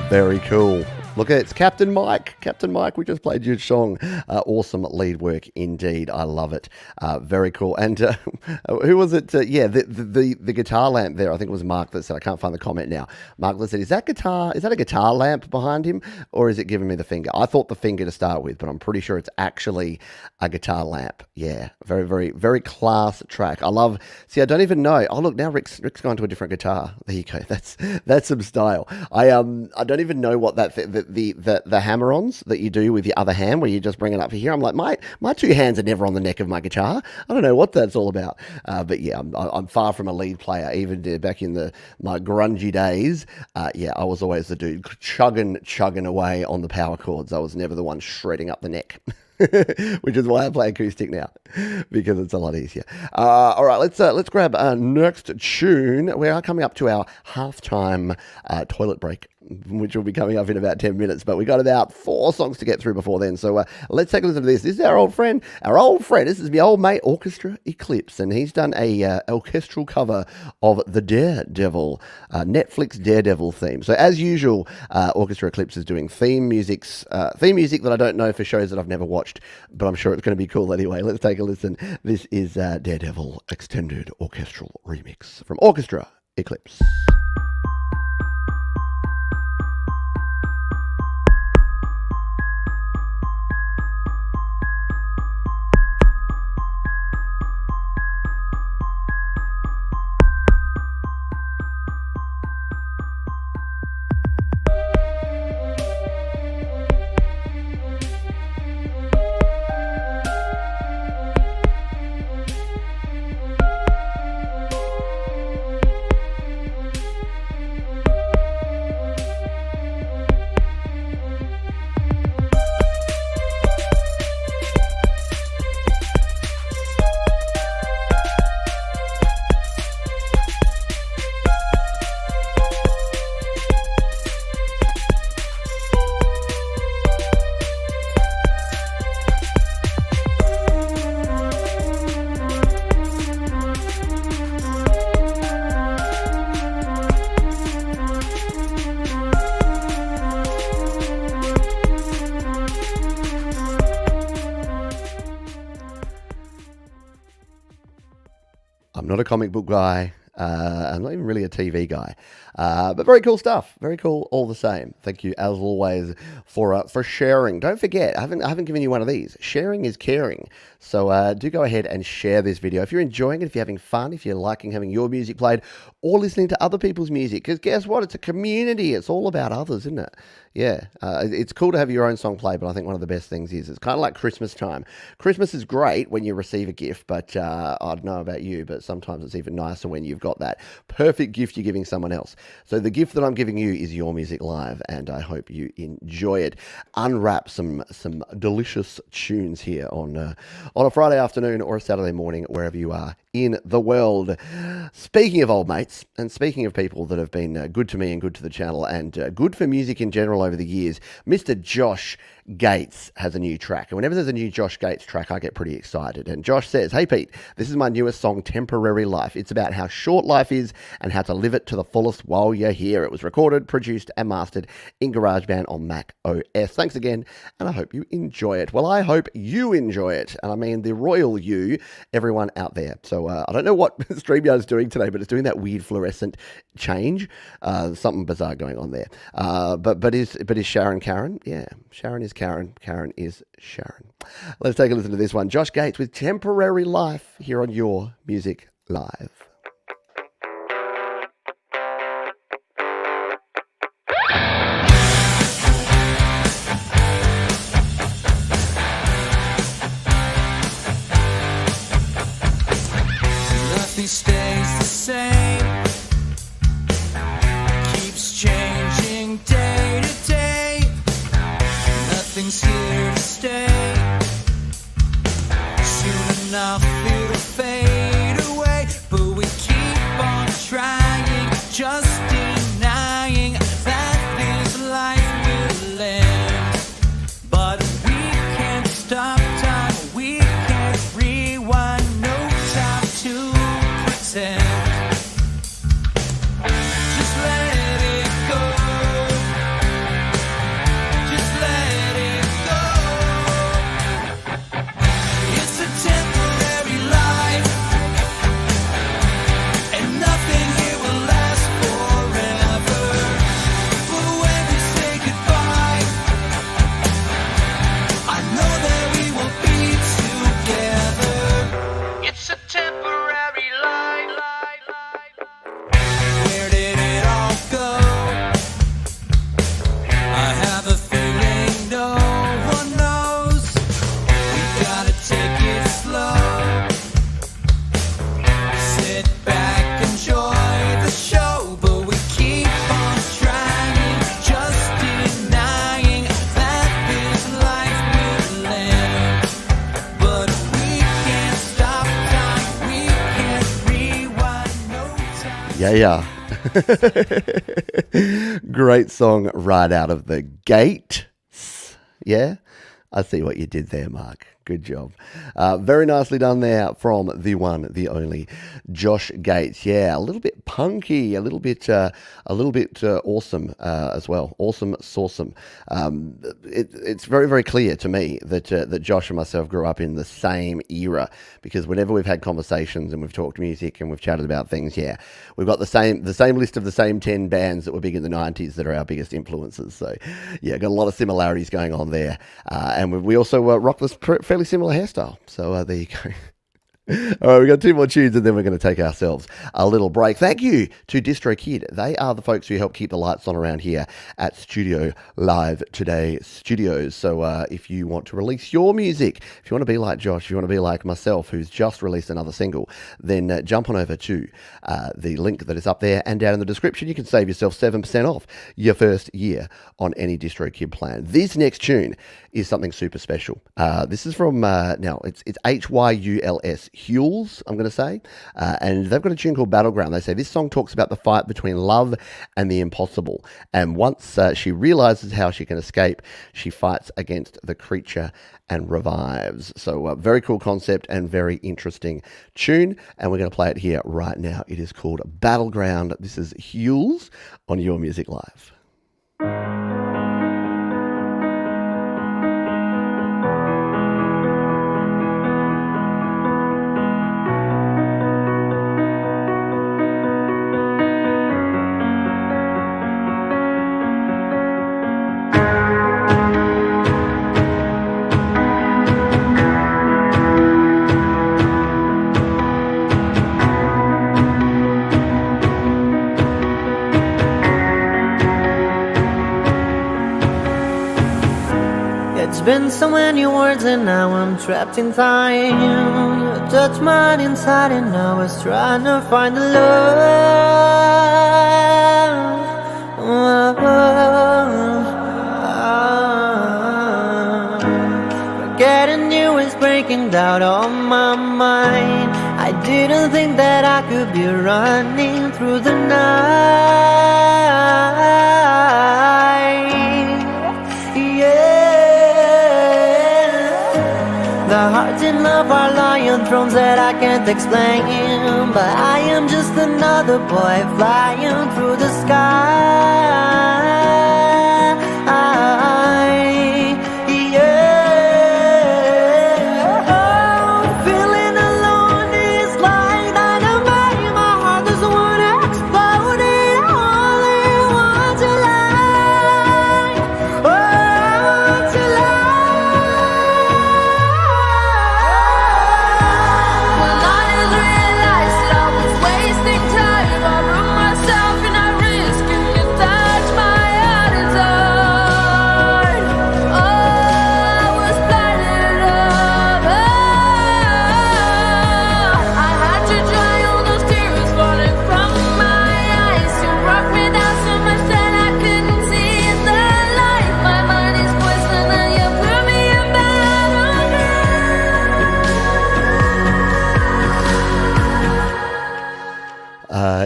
Very cool. Look, it's Captain Mike. Captain Mike, we just played your song. Awesome lead work indeed. I love it. Very cool. And who was it? The guitar lamp there. I think it was Mark that said, I can't find the comment now. Mark that said, is that a guitar lamp behind him, or is it giving me the finger? I thought the finger to start with, but I'm pretty sure it's actually a guitar lamp. Yeah, very, very, very class track. I love. See, I don't even know. Oh, look, now Rick's gone to a different guitar. There you go. That's some style. I don't even know what the hammer-ons that you do with your other hand, where you just bring it up here. I'm like, my two hands are never on the neck of my guitar. I don't know what that's all about. But yeah, I'm far from a lead player. Even back in my grungy days, I was always the dude chugging away on the power chords. I was never the one shredding up the neck. Which is why I play acoustic now, because it's a lot easier. All right, let's grab our next tune. We are coming up to our halftime toilet break, which will be coming up in about 10 minutes, but we got about 4 songs to get through before then. So let's take a listen to this. This is our old friend. This is my old mate, Orchestra Eclipse, and he's done a orchestral cover of the Daredevil, Netflix Daredevil theme. So as usual, Orchestra Eclipse is doing theme music that I don't know for shows that I've never watched, but I'm sure it's going to be cool anyway. Let's take a listen. This is Daredevil Extended Orchestral Remix from Orchestra Eclipse. I'm not a comic book guy. I'm not even really a TV guy. But very cool stuff. Very cool all the same. Thank you, as always, for sharing. Don't forget, I haven't given you one of these. Sharing is caring. So do go ahead and share this video. If you're enjoying it, if you're having fun, if you're liking having your music played, or listening to other people's music. Because guess what? It's a community. It's all about others, isn't it? Yeah. It's cool to have your own song played, but I think one of the best things is it's kind of like Christmas time. Christmas is great when you receive a gift, but I don't know about you, but sometimes it's even nicer when you've got that perfect gift you're giving someone else. So the gift that I'm giving you is your music live, and I hope you enjoy it. Unwrap some delicious tunes here on a Friday afternoon or a Saturday morning, wherever you are in the world. Speaking of old mates, and speaking of people that have been good to me and good to the channel, and good for music in general over the years, Mr. Josh Gates has a new track. And whenever there's a new Josh Gates track, I get pretty excited. And Josh says, "Hey Pete, this is my newest song, Temporary Life. It's about how short life is and how to live it to the fullest while you're here. It was recorded, produced, and mastered in GarageBand on Mac OS. Thanks again, and I hope you enjoy it." Well, I hope you enjoy it. And I mean the royal you, everyone out there. So I don't know what StreamYard is doing today, but it's doing that weird fluorescent change. Something bizarre going on there. But is Sharon Karen? Yeah, Sharon is Karen. Karen is Sharon. Let's take a listen to this one. Josh Gates with Temporary Life here on Your Music Live. Nothing stays the same, keeps changing day to day. Nothing's here to stay. Soon enough it'll fade away, but we Yeah. Great song right out of the gate. Yeah, I see what you did there, Mark. Good job. Very nicely done there from the one, the only, Josh Gates. Yeah, a little bit punky, a little bit awesome as well. Awesome, sawsome. It's very, very clear to me that Josh and myself grew up in the same era, because whenever we've had conversations and we've talked music and we've chatted about things, yeah, we've got the same list of the same 10 bands that were big in the 90s that are our biggest influences. So yeah, got a lot of similarities going on there, and we also rock this fairly similar hairstyle. So there you go. All right, we've got two more tunes and then we're going to take ourselves a little break. Thank you to DistroKid. They are the folks who help keep the lights on around here at Studio Live Today Studios. So if you want to release your music, if you want to be like Josh, if you want to be like myself, who's just released another single, then jump on over to the link that is up there and down in the description. You can save yourself 7% off your first year on any DistroKid plan. This next tune is something super special. This is from, now it's Huels, Huels, I'm going to say, and they've got a tune called Battleground. They say this song talks about the fight between love and the impossible, and once she realizes how she can escape, she fights against the creature and revives. So very cool concept and very interesting tune, and we're going to play it here right now. It is called Battleground. This is Huels on Your Music Live. It's been so many words and now I'm trapped in time. You touch mine inside and I was trying to find the love. Forgetting you is breaking down on my mind. I didn't think that I could be running through the night. The hearts in love are lion thrones that I can't explain, but I am just another boy flying through the sky. Yeah, oh, feeling alone is like dynamite. My heart doesn't want to explode. It only wants to lie. Oh, I want to lie.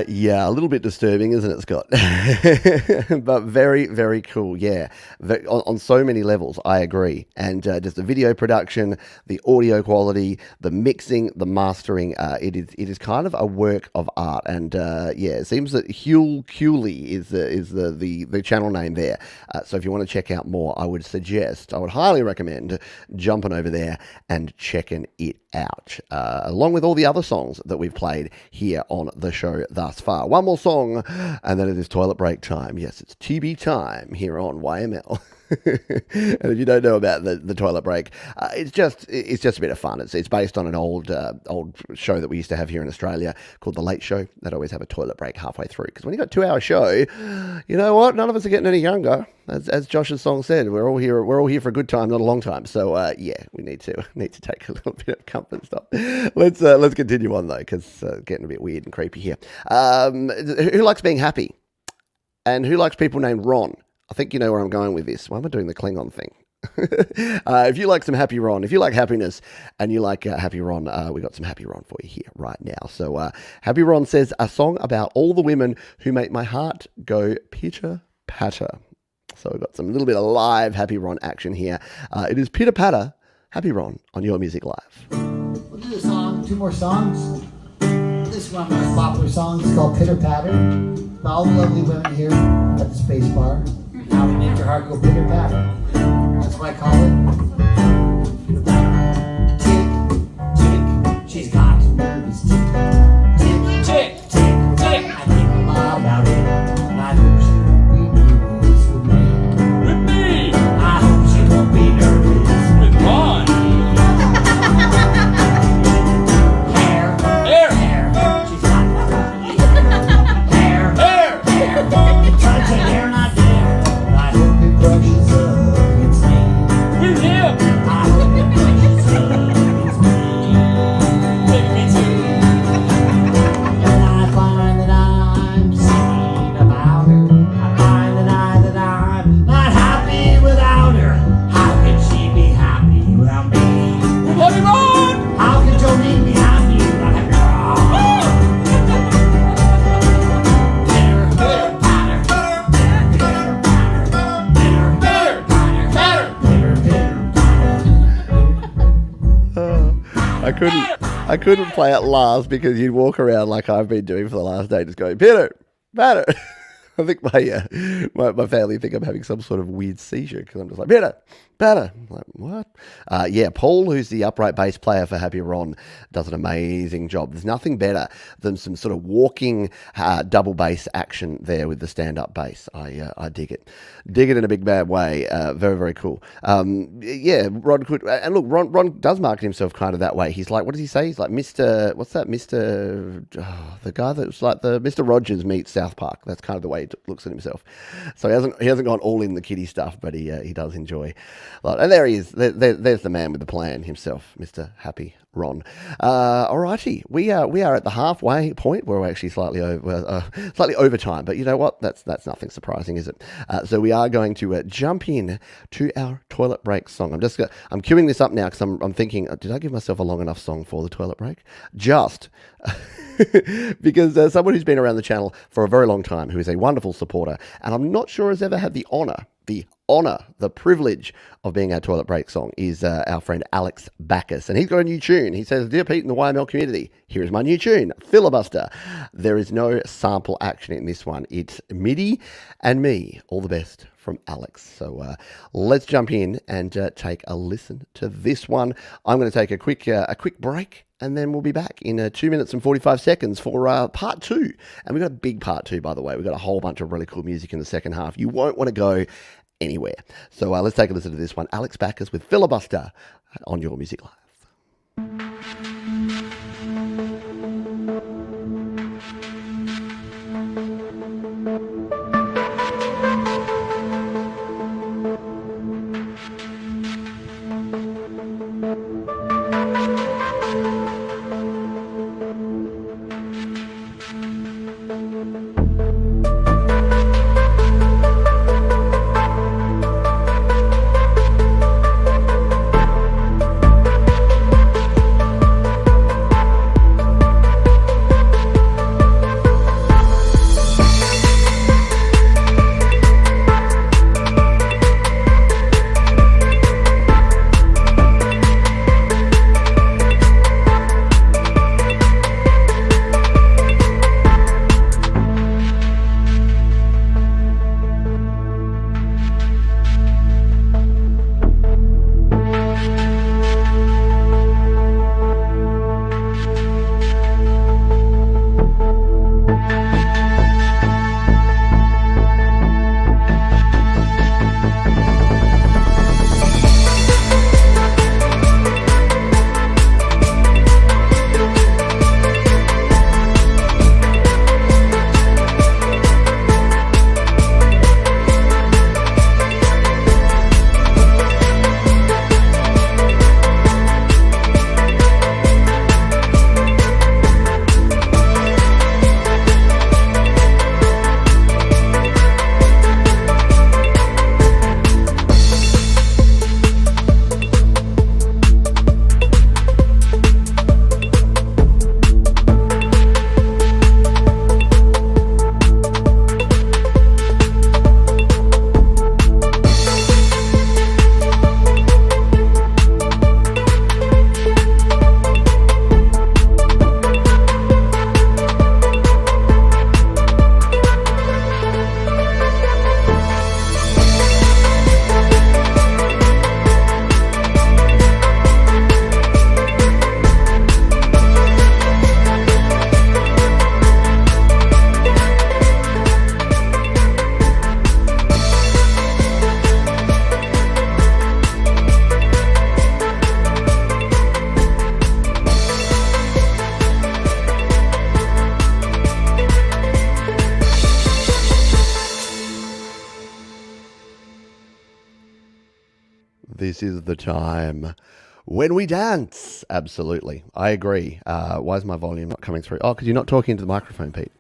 Yeah, a little bit disturbing, isn't it, Scott? But very, very cool. Yeah, on so many levels, I agree. And just the video production, the audio quality, the mixing, the mastering, it is kind of a work of art. And yeah, it seems that Hurley is the channel name there. So if you want to check out more, I would highly recommend jumping over there and checking it out, along with all the other songs that we've played here on the show thus far. One more song, and then it is toilet break time. Yes, it's TB time here on YML. And if you don't know about the toilet break, it's just a bit of fun. It's based on an old show that we used to have here in Australia called The Late Show. They'd always have a toilet break halfway through, because when you got a 2-hour show, you know what? None of us are getting any younger. As Josh's song said, we're all here for a good time, not a long time. So yeah, we need to take a little bit of comfort stuff. Let's continue on though, because getting a bit weird and creepy here. Who likes being happy? And who likes people named Ron? I think you know where I'm going with this. Why am I doing the Klingon thing? If you like some Happy Ron, if you like happiness and you like Happy Ron, we got some Happy Ron for you here right now. So Happy Ron says, a song about all the women who make my heart go pitter patter. So we've got some little bit of live Happy Ron action here. It is pitter patter, Happy Ron on Your Music Live. We'll do a song, 2 more songs. This is one of my most popular songs. It's called Pitter Patter. By all the lovely women here at the Space Bar. How to make your heart go pitter patter. That's what I call it. Pitter patter. Tick, tick. She's got nervous tick. Tick, tick, tick, tick. I think a lot about it. And I hope she won't be nervous with me. With me! I hope she won't be nervous with Ron. I couldn't play it last because you'd walk around like I've been doing for the last day, just going, pitter, patter. I think my family think I'm having some sort of weird seizure because I'm just like, pitter, patter. I'm like, what? Yeah, Paul, who's the upright bass player for Happy Ron, does an amazing job. There's nothing better than some sort of walking double bass action there with the stand-up bass. I dig it. Dig it in a big bad way. Very, very cool. Yeah, Ron could, and look, Ron does market himself kind of that way. He's like, what does he say? He's like Mr. What's that? The guy that was like the Mr. Rogers meets South Park. That's kind of the way he looks at himself. So he hasn't gone all in the kiddie stuff, but he does enjoy a lot. And there he is. There's the man with the plan himself, Mr. Happy Ron. Alrighty, we are at the halfway point. We're actually slightly over time, but you know what? That's nothing surprising, is it? So we are going to jump in to our toilet break song. I'm queuing this up now because I'm thinking, did I give myself a long enough song for the toilet break? Just because someone who's been around the channel for a very long time, who is a wonderful supporter, and I'm not sure has ever had the privilege of being our toilet break song, is our friend Alex Backus. And he's got a new tune. He says, Dear Pete and the YML community, here is my new tune, Filibuster. There is no sample action in this one. It's MIDI and me. All the best from Alex. So let's jump in and take a listen to this one. I'm going to take a quick break, and then we'll be back in 2 minutes and 45 seconds for part 2. And we've got a big part 2, by the way. We've got a whole bunch of really cool music in the second half. You won't want to go anywhere. So let's take a listen to this one. Alex Backus with Filibuster on Your Music Live. This is the time when we dance. Absolutely. I agree. Why is my volume not coming through? Oh, because you're not talking into the microphone, Pete.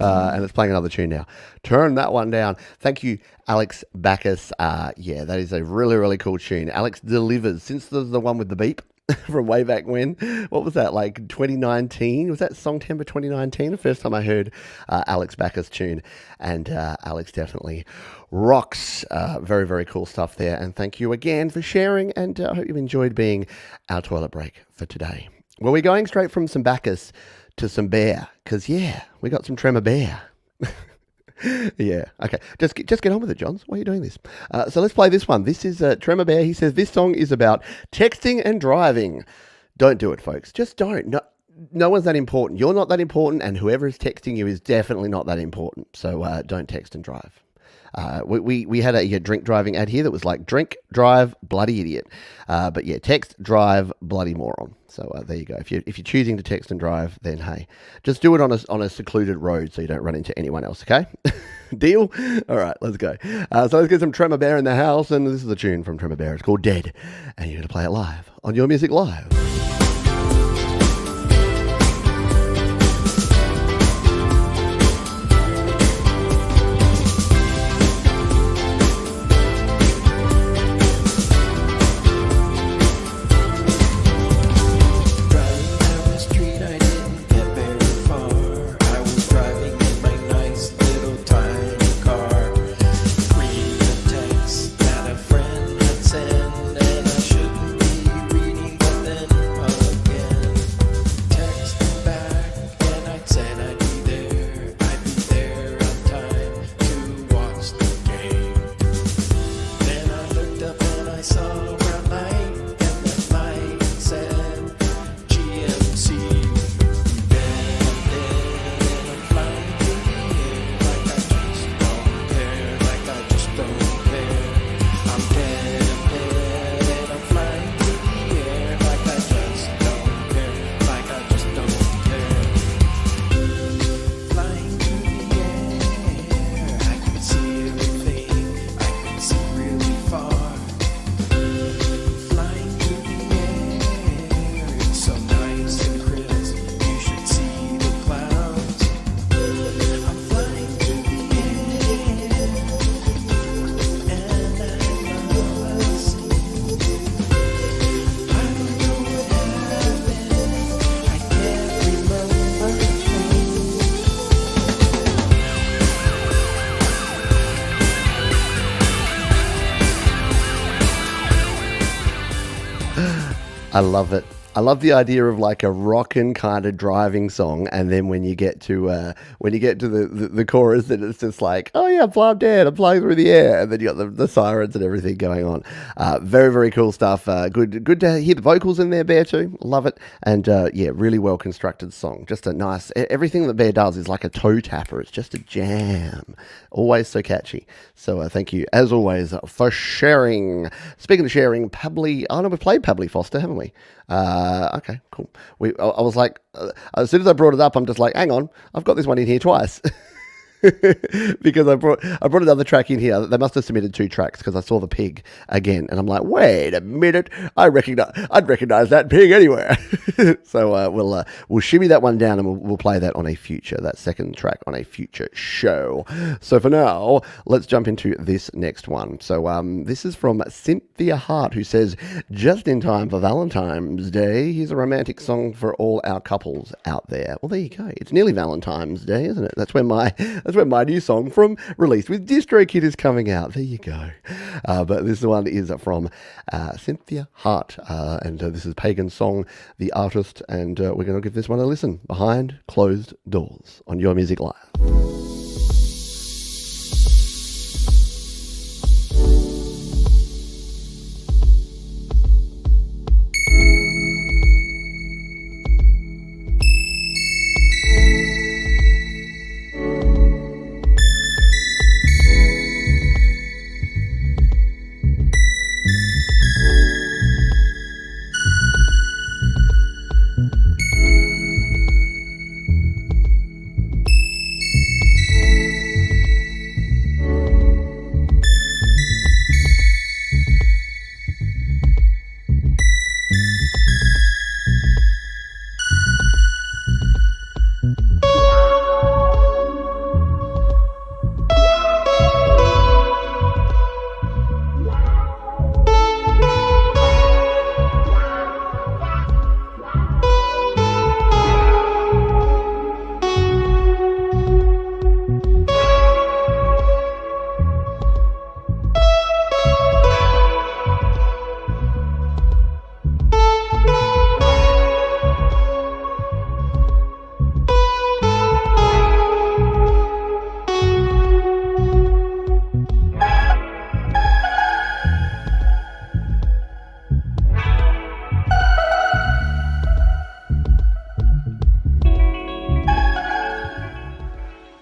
And it's playing another tune now. Turn that one down. Thank you, Alex Backus. Yeah, that is a really, really cool tune. Alex delivers. Since there's the one with the beep from way back when, what was that, like 2019? Was that Songtember 2019? The first time I heard Alex Backus tune. And Alex definitely rocks. Very, very cool stuff there. And thank you again for sharing. And I hope you've enjoyed being our toilet break for today. Well, we're going straight from some Backus to some Bear, because yeah, we got some Tremor Bear. Yeah, okay, just get on with it, Johns. Why are you doing this? So let's play this one. This is Tremor Bear. He says this song is about texting and driving. Don't do it, folks. Just don't. No one's that important. You're not that important, and whoever is texting you is definitely not that important. So don't text and drive. We had a drink driving ad here that was like drink, drive, bloody idiot. But yeah, text, drive, bloody moron. So there you go. If you're choosing to text and drive, then hey, just do it on a secluded road so you don't run into anyone else. Okay, deal. All right, let's go. So let's get some Tremor Bear in the house, and this is a tune from Tremor Bear. It's called Dead, and you're gonna play it live on Your Music Live. I love it. I love the idea of like a rockin' kind of driving song, and then when you get to the chorus, then it's just like, oh yeah, I'm dead, I'm flying through the air, and then you got the sirens and everything going on. Very, very cool stuff. Good to hear the vocals in there, Bear too. Love it, and yeah, really well constructed song. Just a nice. Everything that Bear does is like a toe tapper. It's just a jam. Always so catchy. So thank you as always for sharing. Speaking of sharing, Publee. Oh no, we've played Publee Foster, haven't we? Okay, cool. I was like, as soon as I brought it up, I'm just like, hang on, I've got this one in here twice. Because I brought another track in here. They must have submitted 2 tracks because I saw the pig again, and I'm like, wait a minute, I'd recognize that pig anywhere. So we'll shimmy that one down, and we'll play that on that second track on a future show. So for now, let's jump into this next one. So this is from Cynthia Hart, who says, just in time for Valentine's Day, here's a romantic song for all our couples out there. Well, there you go. It's nearly Valentine's Day, isn't it? That's when my new song from Released with DistroKid is coming out. There you go. But this one is from Cynthia Hart. And this is Pagan Song, the artist. And we're going to give this one a listen behind closed doors on Your Music Live.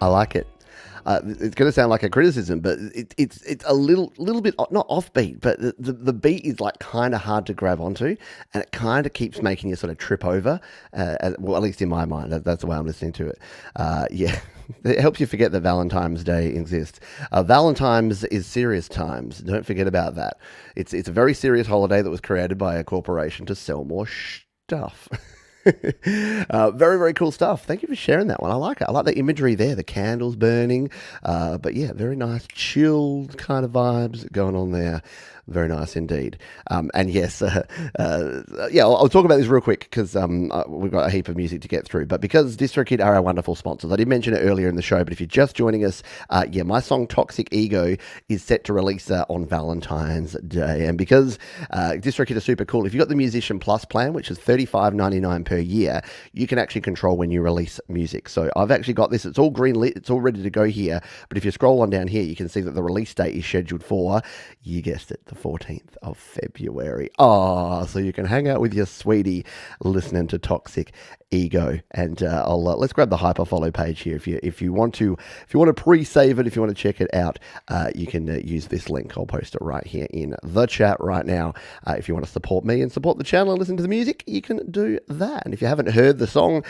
I like it. It's going to sound like a criticism, but it's a little bit not offbeat, but the beat is like kind of hard to grab onto, and it kind of keeps making you sort of trip over. Well, at least in my mind, that's the way I'm listening to it. Yeah, it helps you forget that Valentine's Day exists. Valentine's is serious times. Don't forget about that. It's a very serious holiday that was created by a corporation to sell more stuff. Very, very cool stuff. Thank you for sharing that one. I like it. I like the imagery there, the candles burning. But yeah, very nice, chilled kind of vibes going on there. Very nice indeed. And yes, I'll talk about this real quick because we've got a heap of music to get through. But because DistroKid are our wonderful sponsors, I did mention it earlier in the show, but if you're just joining us, my song Toxic Ego is set to release on Valentine's Day. And because DistroKid are super cool, if you've got the Musician Plus plan, which is $35.99 per year, you can actually control when you release music. So I've actually got this. It's all green lit. It's all ready to go here. But if you scroll on down here, you can see that the release date is scheduled for, you guessed it, the 14th of February. So you can hang out with your sweetie listening to Toxic Ego. And let's grab the hyperfollow page here. If you want to pre-save it, if you want to check it out, you can use this link. I'll post it right here in the chat right now. If you want to support me and support the channel and listen to the music, you can do that. And if you haven't heard the song,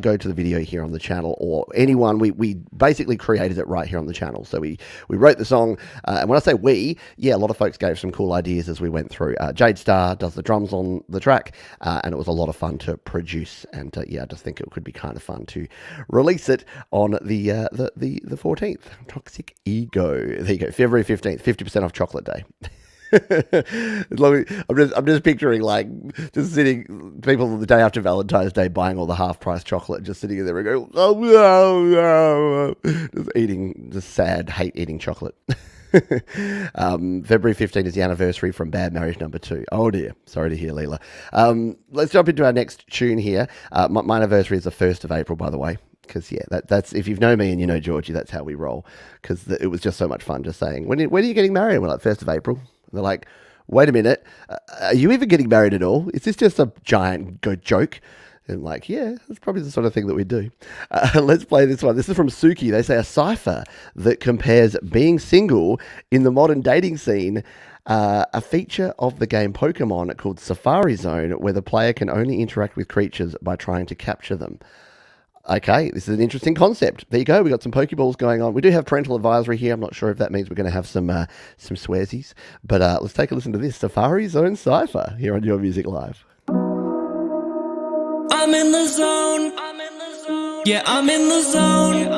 go to the video here on the channel, or anyone. We basically created it right here on the channel. So we wrote the song, and when I say we, a lot of folks gave some cool ideas as we went through. Jade Star does the drums on the track, and it was a lot of fun to produce. And I just think it could be kind of fun to release it on the 14th. Toxic Ego. There you go. February 15th, 50% off chocolate day. I'm just picturing just sitting people the day after Valentine's Day buying all the half price chocolate, just sitting there and going, just eating, just sad, hate eating chocolate. February 15th is the anniversary from Bad Marriage Number 2. Oh dear, sorry to hear, Leela. Let's jump into our next tune here. My anniversary is the 1st of April, by the way. Because that's if you've known me and you know Georgie, that's how we roll. Because it was just so much fun just saying, when are you getting married? And we're like, 1st of April. And they're like, wait a minute, are you even getting married at all? Is this just a giant joke? And that's probably the sort of thing that we do. Let's play this one. This is from Suki. They say a cipher that compares being single in the modern dating scene, a feature of the game Pokemon called Safari Zone, where the player can only interact with creatures by trying to capture them. Okay, this is an interesting concept. There you go. We got some Pokeballs going on. We do have parental advisory here. I'm not sure if that means we're going to have some swearsies. But let's take a listen to this Safari Zone Cypher here on Your Music Live. I'm in the zone. Yeah, I'm in the zone.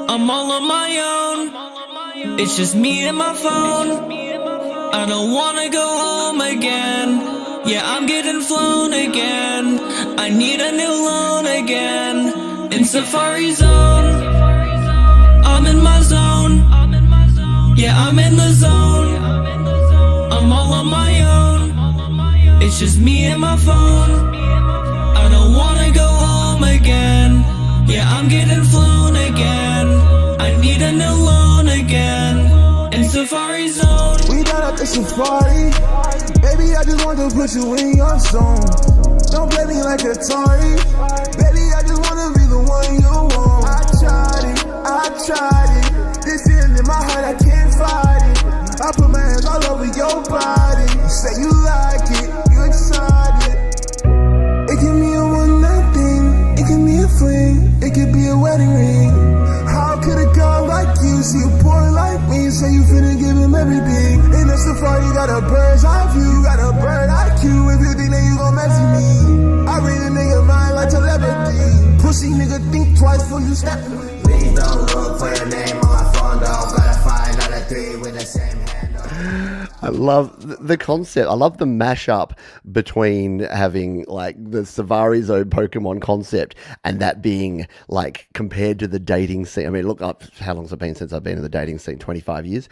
I'm all on my own. It's just me and my phone. I don't wanna go home again. Yeah, I'm getting flown again. I need a new loan again. In Safari Zone, I'm in my zone. Yeah, I'm in the zone. I'm all on my own. It's just me and my phone. I don't wanna go home again. Yeah, I'm getting flown again. I need a new loan again. In Safari Zone. We got up the safari. Baby, I just want to put you in your zone. Don't play me like Atari. Baby, I just wanna be the one you want. I tried it. This feeling in my heart, I can't fight it. I put my hands all over your body. You say you like it, you excited. It can be a one night thing. It can be a fling. It could be a wedding ring. How could a girl like you see a boy like me? Say you finna give him everything. In the safari, got a bird's eye view, got a bird IQ. If you think that you gon' mess with me, I read a nigga mind like telepathy. Pussy nigga, think twice before you step to me. Please don't look for your name on my phone, though. Gotta find another 3 with the same handle. I love the concept. I love the mashup between having the Safari Zone Pokemon concept and that being compared to the dating scene. I mean, look up how long's it been since I've been in the dating scene? 25 years.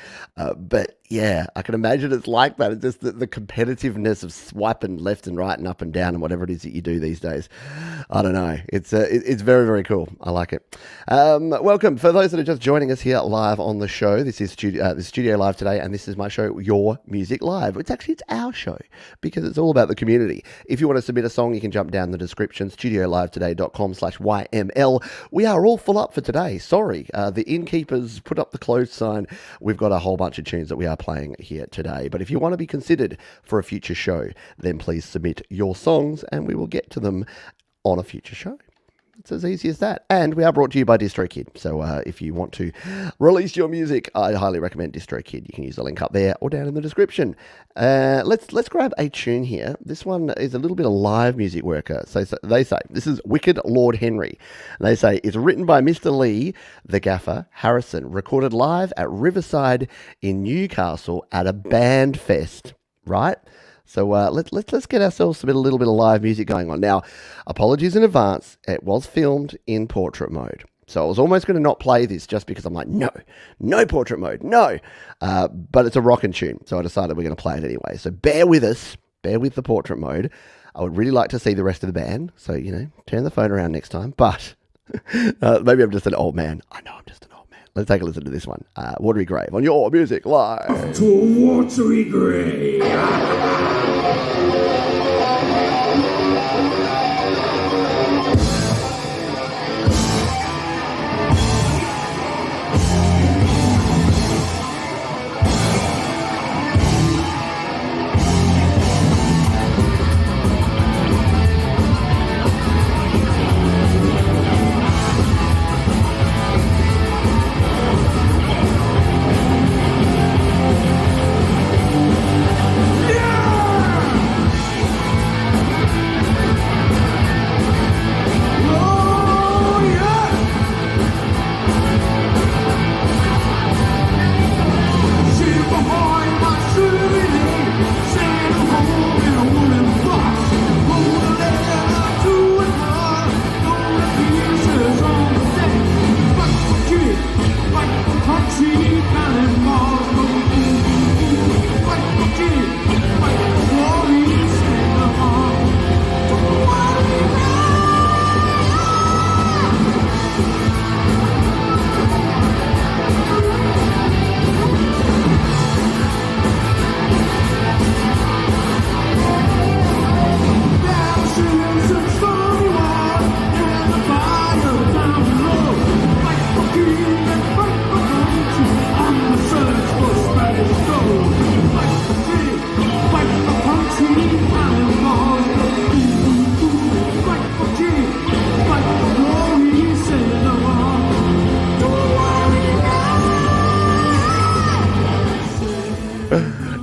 But Yeah, I can imagine it's like that. It's just the competitiveness of swiping left and right and up and down and whatever it is that you do these days. I don't know. It's very, very cool. I like it. Welcome. For those that are just joining us here live on the show, this is Studio Live today, and this is my show, Your Music Live. It's our show because it's all about the community. If you want to submit a song, you can jump down the description, studiolivetoday.com/YML. We are all full up for today. Sorry. The innkeepers put up the closed sign. We've got a whole bunch of tunes that we are playing here today. But if you want to be considered for a future show, then please submit your songs and we will get to them on a future show. It's as easy as that. And we are brought to you by DistroKid. So if you want to release your music, I highly recommend DistroKid. You can use the link up there or down in the description. Let's grab a tune here. This one is a little bit of live music worker. So they say, this is Wicked Lord Henry. And they say, it's written by Mr. Lee, the gaffer, Harrison, recorded live at Riverside in Newcastle at a band fest, right? So let's get ourselves a little bit of live music going on. Now, apologies in advance. It was filmed in portrait mode. So I was almost going to not play this just because I'm like, no portrait mode, no. But it's a rockin' tune. So I decided we're going to play it anyway. So bear with us. Bear with the portrait mode. I would really like to see the rest of the band. So, turn the phone around next time. But maybe I'm just an old man. I know I'm just an old man. Let's take a listen to this one. Watery Grave on Your Music Live. To a watery grave.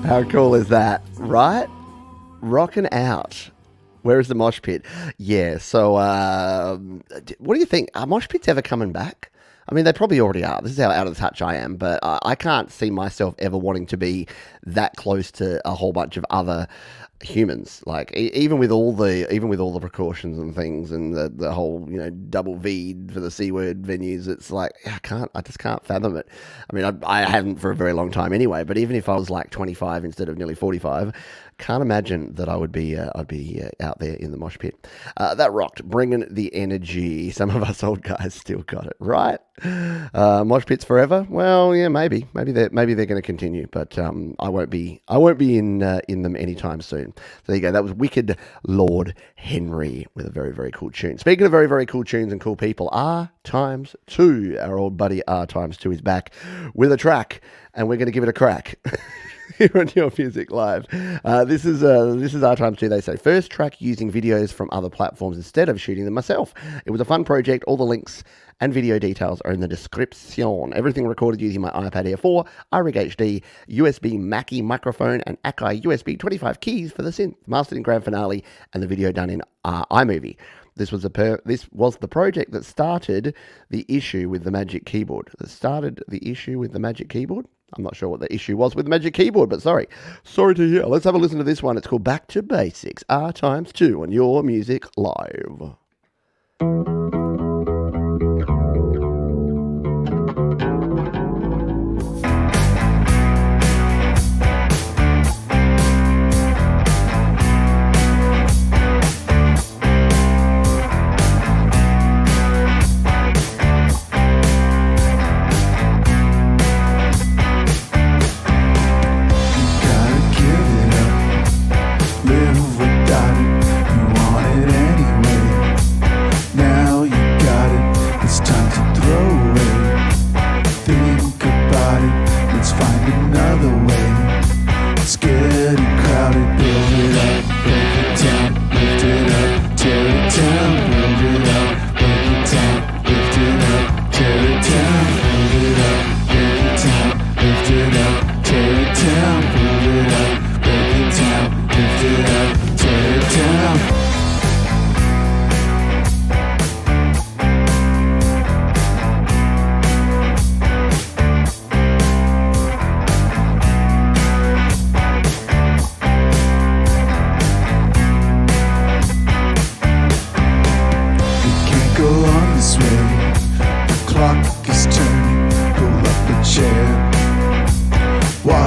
How cool is that, right? Rocking out. Where is the mosh pit? Yeah, so what do you think? Are mosh pits ever coming back? I mean, they probably already are. This is how out of touch I am, but I can't see myself ever wanting to be that close to a whole bunch of other humans. Like even with all the precautions and things, and the whole double V for the C word venues, it's like I just can't fathom it. I mean, I haven't for a very long time anyway. But even if I was like 25 instead of nearly 45. Can't imagine that I'd be out there in the mosh pit. That rocked, bringing the energy. Some of us old guys still got it, right? Mosh pits forever? Well, yeah, maybe they're going to continue, but I won't be in them anytime soon. So there you go. That was Wicked Lord Henry with a very, very cool tune. Speaking of very, very cool tunes and cool people, R2, our old buddy R2 is back with a track, and we're going to give it a crack. Here on Your Music Live. This is R2. They say, first track using videos from other platforms instead of shooting them myself. It was a fun project. All the links and video details are in the description. Everything recorded using my iPad Air 4, iRig HD, USB Mackie microphone, and Akai USB 25 keys for the synth. Mastered in Grand Finale, and the video done in iMovie. This was the project that started the issue with the Magic Keyboard. I'm not sure what the issue was with the Magic Keyboard, but sorry to hear. Let's have a listen to this one. It's called Back to Basics, R2 on Your Music Live.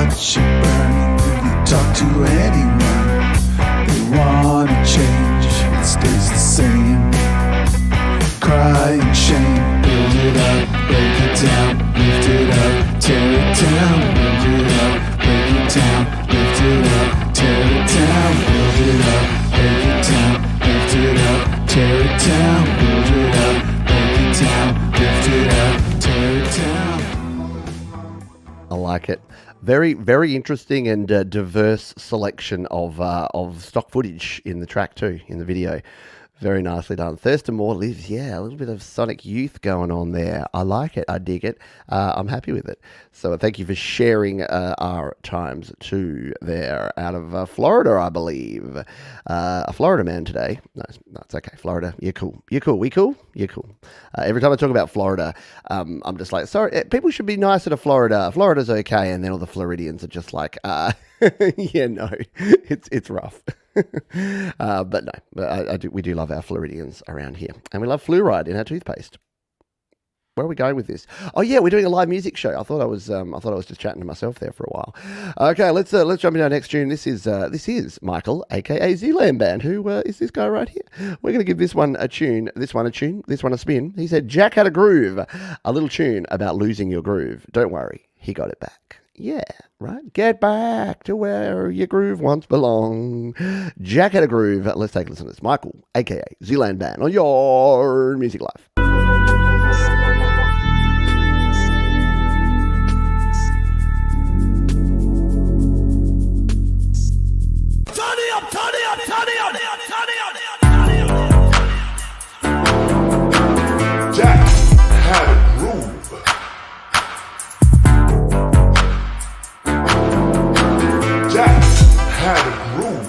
the shit burning when you talk to anyone. They wanna change, it stays the same. Cry and shame, build it up, break it down, lift it up, tear it down, build it up, break it down, lift it up, tear it down, build it up, break it down, lift it up, tear it down, build it up, break it down, lift it up, tear it down. I like it. Very, very interesting and diverse selection of stock footage in the track too, in the video. Very nicely done. Thurston Moore lives, yeah, a little bit of Sonic Youth going on there. I like it. I dig it. I'm happy with it. So thank you for sharing our times too there out of Florida, I believe. A Florida man today. No, it's okay. Florida, you're cool. You're cool. We cool? You're cool. Every time I talk about Florida, I'm just like, sorry, people should be nicer to Florida. Florida's okay. And then all the Floridians are just like, yeah, no, it's rough. But no, we do love our Floridians around here, and we love fluoride in our toothpaste. Where are we going with this? Oh yeah, we're doing a live music show. I thought I was just chatting to myself there for a while. Okay, let's jump into our next tune. This is Michael, aka Zoolandman. Who is this guy right here? We're going to give this one a tune, this one a spin. He said Jack had a groove, a little tune about losing your groove. Don't worry, he got it back. Yeah, right? Get back to where your groove once belonged. Jack had a groove. Let's take a listen to this. Michael, a.k.a. Zoolandman, on your Music Life. Turn it up, turn it up, turn it up, turn it up. Jack had a groove. Jack had a groove.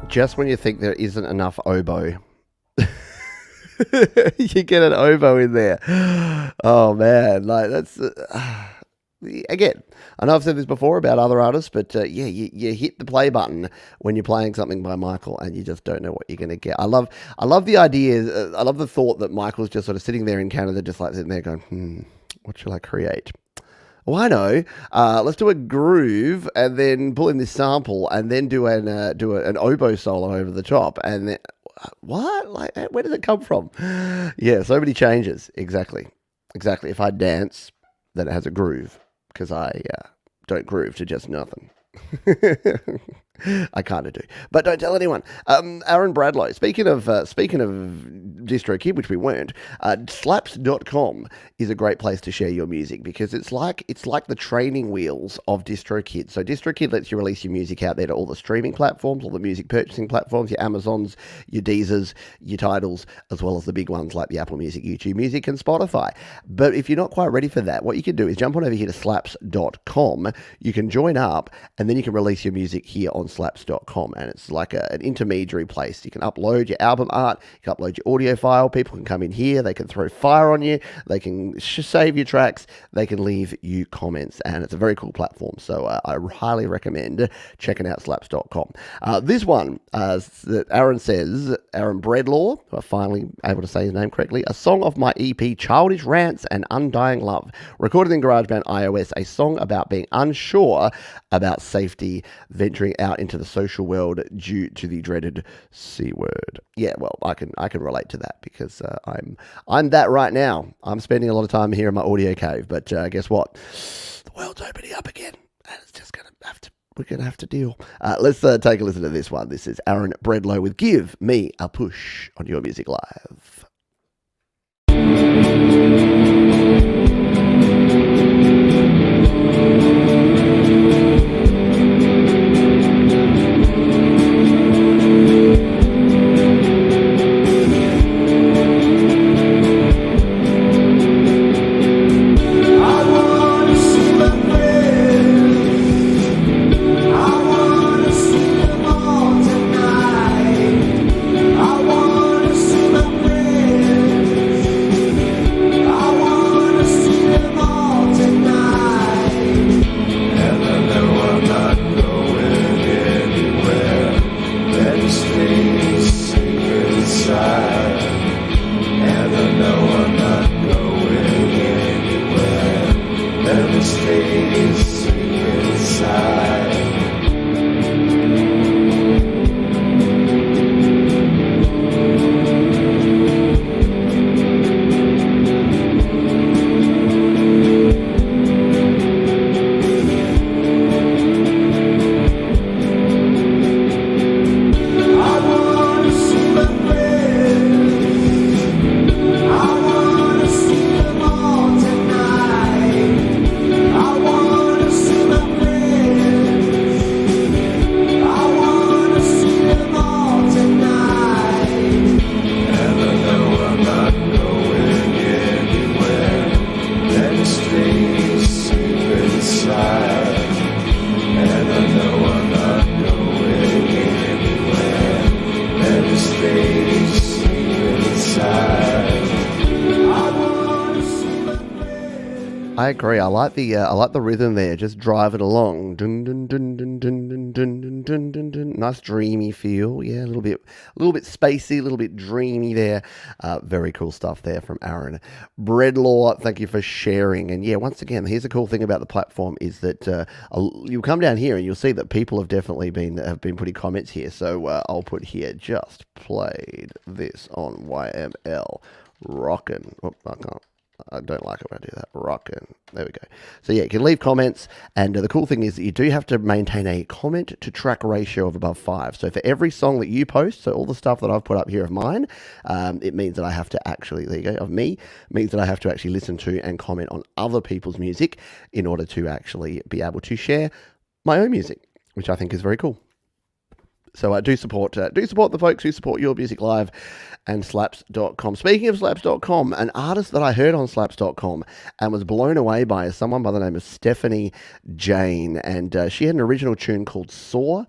Just when you think there isn't enough oboe, you get an oboe in there. Oh man, like that's again. I know I've said this before about other artists, but yeah, you hit the play button when you're playing something by Michael, and you just don't know what you're going to get. I love the idea. I love the thought that Michael's just sort of sitting there in Canada, just like sitting there going, what shall I create? Well, I know. Let's do a groove and then pull in this sample and then do an oboe solo over the top. And then, what? Like, where does it come from? Yeah, so many changes. Exactly. If I dance, then it has a groove because I don't groove to just nothing. I kind of do, but don't tell anyone. Aaron Bredlaw. Speaking of DistroKid, which we weren't, slaps.com is a great place to share your music because it's like the training wheels of DistroKid. So DistroKid lets you release your music out there to all the streaming platforms, all the music purchasing platforms, your Amazons, your Deezers, your Tidals, as well as the big ones like the Apple Music, YouTube Music, and Spotify. But if you're not quite ready for that, what you can do is jump on over here to slaps.com. You can join up, and then you can release your music here on slaps.com, and it's like an intermediary place. You can upload your album art, you can upload your audio file, people can come in here, they can throw fire on you, they can save your tracks, they can leave you comments, and it's a very cool platform. So I highly recommend checking out slaps.com. This one, that Aaron says, Aaron Bredlaw, who I finally able to say his name correctly, a song off my EP Childish Rants and Undying Love, recorded in GarageBand iOS, a song about being unsure about safety, venturing out into the social world due to the dreaded C word. Yeah, well, I can relate to that because I'm that right now. I'm spending a lot of time here in my audio cave, but guess what? The world's opening up again, and it's just gonna have to we're going to have to deal. Let's take a listen to this one. This is Aaron Bredlaw with Give Me a Push on Your Music Live. I agree. I like the rhythm there. Just drive it along. Dun, dun, dun, dun, dun, dun, dun, dun, dun, dun, dun. Nice dreamy feel. Yeah, a little bit spacey, a little bit dreamy there. Very cool stuff there from Aaron Bredlaw. Thank you for sharing. And yeah, once again, here's a cool thing about the platform is that you'll come down here and you'll see that people have definitely been putting comments here. So I'll put here, just played this on YML. Rockin'. Oh, I don't like it when I do that. Rockin'. There we go. So yeah, you can leave comments, and the cool thing is that you do have to maintain a comment to track ratio of above 5. So for every song that you post, so all the stuff that I've put up here of mine, it means that I have to actually, there you go, of me, means that I have to actually listen to and comment on other people's music in order to actually be able to share my own music, which I think is very cool. So I do support the folks who support Your Music Live and slaps.com. Speaking of slaps.com, an artist that I heard on slaps.com and was blown away by is someone by the name of Stephanie Jane. And she had an original tune called Soar.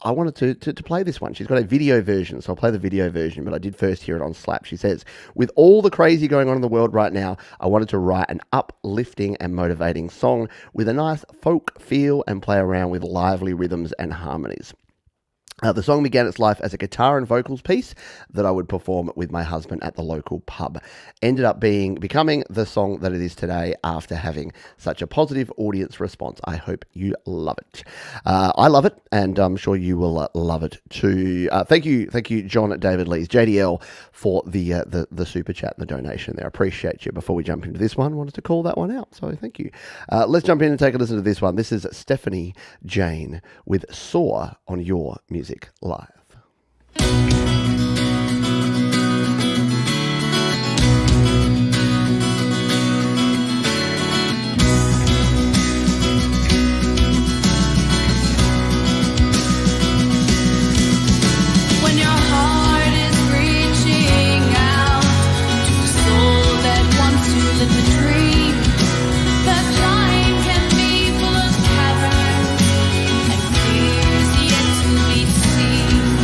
I wanted to play this one. She's got a video version, so I'll play the video version, but I did first hear it on Slap. She says, with all the crazy going on in the world right now, I wanted to write an uplifting and motivating song with a nice folk feel and play around with lively rhythms and harmonies. The song began its life as a guitar and vocals piece that I would perform with my husband at the local pub. Ended up becoming the song that it is today after having such a positive audience response. I hope you love it. I love it, and I'm sure you will love it too. Thank you, John David Lees, JDL, for the super chat and the donation there. I appreciate you. Before we jump into this one, I wanted to call that one out, so thank you. Let's jump in and take a listen to this one. This is Stephanie Jane with Soar on Your Music Live. When your heart is reaching out to a soul that wants to live the dream, the climb can be full of caverns and fears yet to be seen.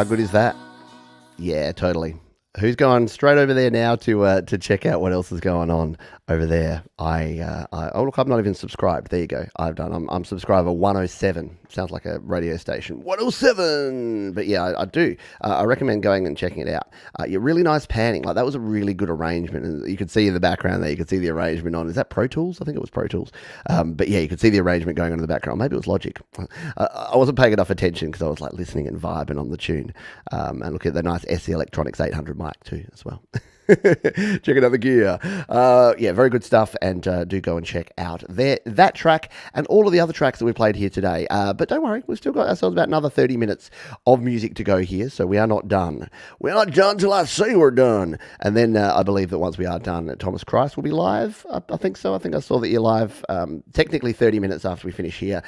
How good is that? Yeah, totally. Who's going straight over there now to check out what else is going on over there? Oh look, I'm not even subscribed. There you go. I'm subscriber 107. Sounds like a radio station. 107. But yeah, I do. I recommend going and checking it out. Really nice panning. Like that was a really good arrangement, and you could see in the background there. You could see the arrangement on. Is that Pro Tools? I think it was Pro Tools. But yeah, you could see the arrangement going on in the background. Maybe it was Logic. I wasn't paying enough attention because I was like listening and vibing on the tune. And look at the nice SE Electronics 800 mic too as well. Checking out the gear. Yeah, very good stuff, and do go and check out that track and all of the other tracks that we played here today. But don't worry, we've still got ourselves about another 30 minutes of music to go here, so we are not done. We're not done till I say we're done. And then I believe that once we are done, Thomas Christ will be live. I think so. I think I saw that you're live technically 30 minutes after we finish here.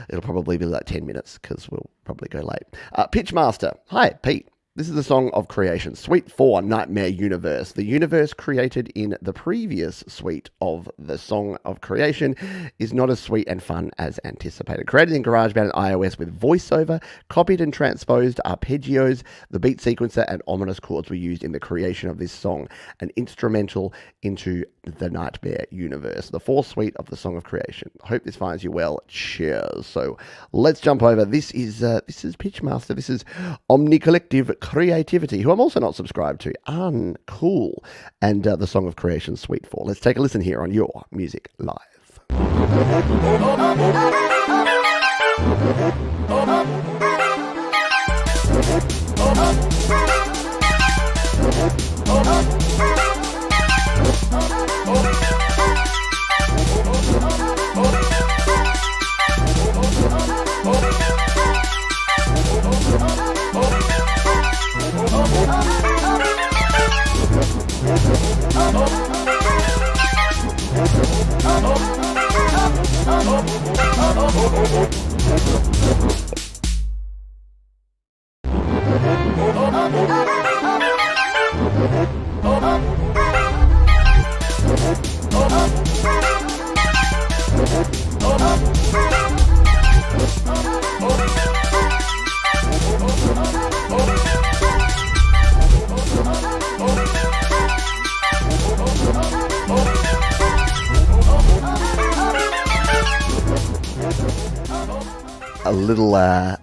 It'll probably be like 10 minutes because we'll probably go late. Pitchmaster. Hi, Pete. This is the Song of Creation, Suite 4, Nightmare Universe. The universe created in the previous suite of the Song of Creation is not as sweet and fun as anticipated. Created in GarageBand and iOS with voiceover, copied and transposed arpeggios, the beat sequencer and ominous chords were used in the creation of this song, an instrumental into the Nightmare Universe, the fourth suite of the Song of Creation. I hope this finds you well. Cheers. So let's jump over. This is Pitchmaster. This is Omni Collective Creativity, who I'm also not subscribed to. Uncool. And the Song of Creation Suite 4. Let's take a listen here on Your Music Live.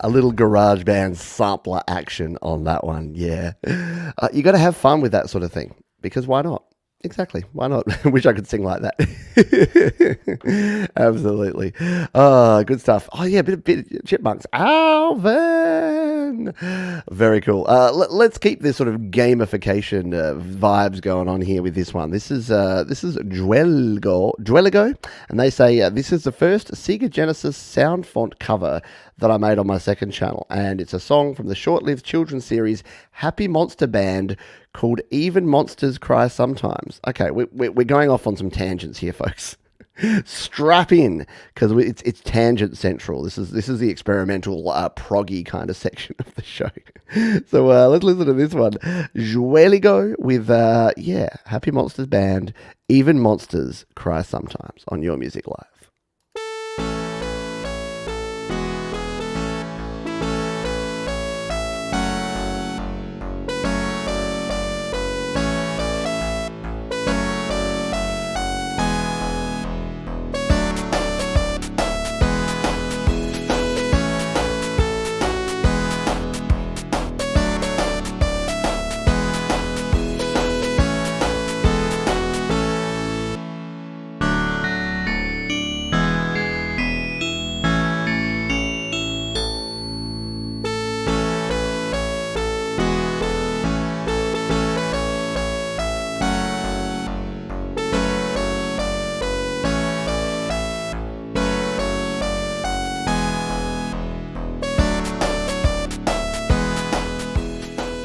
A little GarageBand sampler action on that one, yeah. You got to have fun with that sort of thing, because why not? Exactly. Why not? Wish I could sing like that. Absolutely. Good stuff. Oh, yeah, bit of Chipmunks. Alvin! Very cool. Let's keep this sort of gamification vibes going on here with this one. This is Juelgo, and they say this is the first Sega Genesis sound font cover that I made on my second channel, and it's a song from the short-lived children's series Happy Monster Band called Even Monsters Cry Sometimes. Okay, we're going off on some tangents here, folks. Strap in, because it's tangent central. This is the experimental proggy kind of section of the show. So let's listen to this one. Juelgo with Happy Monsters Band, Even Monsters Cry Sometimes on Your Music Live.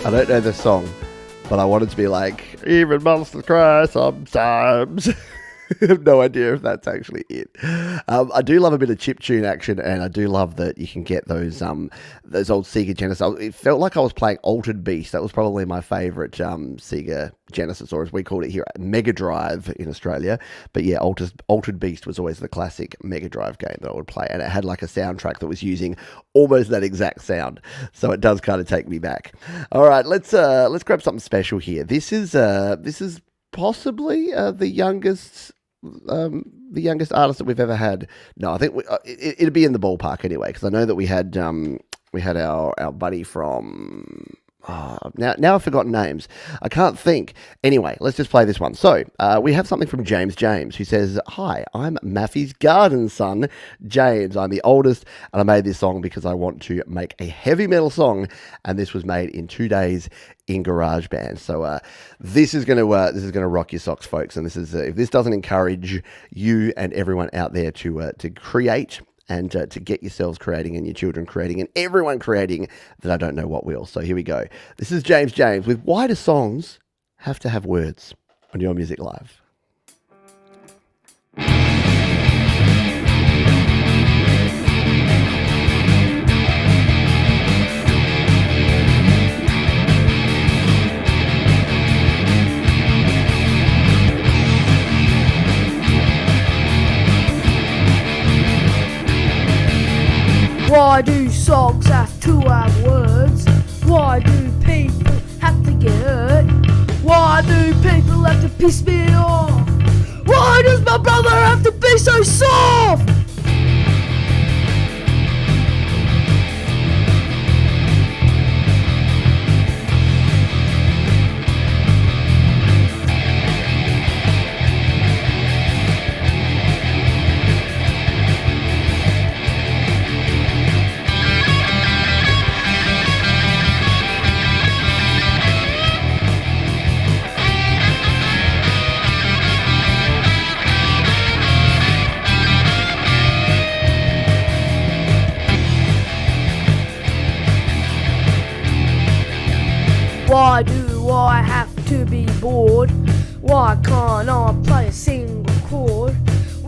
I don't know the song, but I wanted to be like, even monsters cry sometimes. I have no idea if that's actually it. I do love a bit of chiptune action, and I do love that you can get those old Sega Genesis. It felt like I was playing Altered Beast. That was probably my favourite Sega Genesis, or as we called it here, Mega Drive in Australia. But yeah, Altered Beast was always the classic Mega Drive game that I would play, and it had like a soundtrack that was using almost that exact sound. So it does kind of take me back. All right, let's grab something special here. This is possibly the youngest artist that we've ever had. No, I think it'd be in the ballpark anyway, because I know that we had our buddy from. Now I've forgotten names. I can't think. Anyway, let's just play this one. So, we have something from James, who says, "Hi, I'm Maffy's garden son, James. I'm the oldest, and I made this song because I want to make a heavy metal song, and this was made in 2 days in GarageBand." So, this is gonna rock your socks, folks. And this is if this doesn't encourage you and everyone out there to create. And to get yourselves creating and your children creating and everyone creating, then I don't know what will. So here we go. This is James with Why Do Songs Have to Have Words on Your Music Live. Why do songs have to have words? Why do people have to get hurt? Why do people have to piss me off? Why does my brother have to be so soft? Why do I have to be bored? Why can't I play a single chord?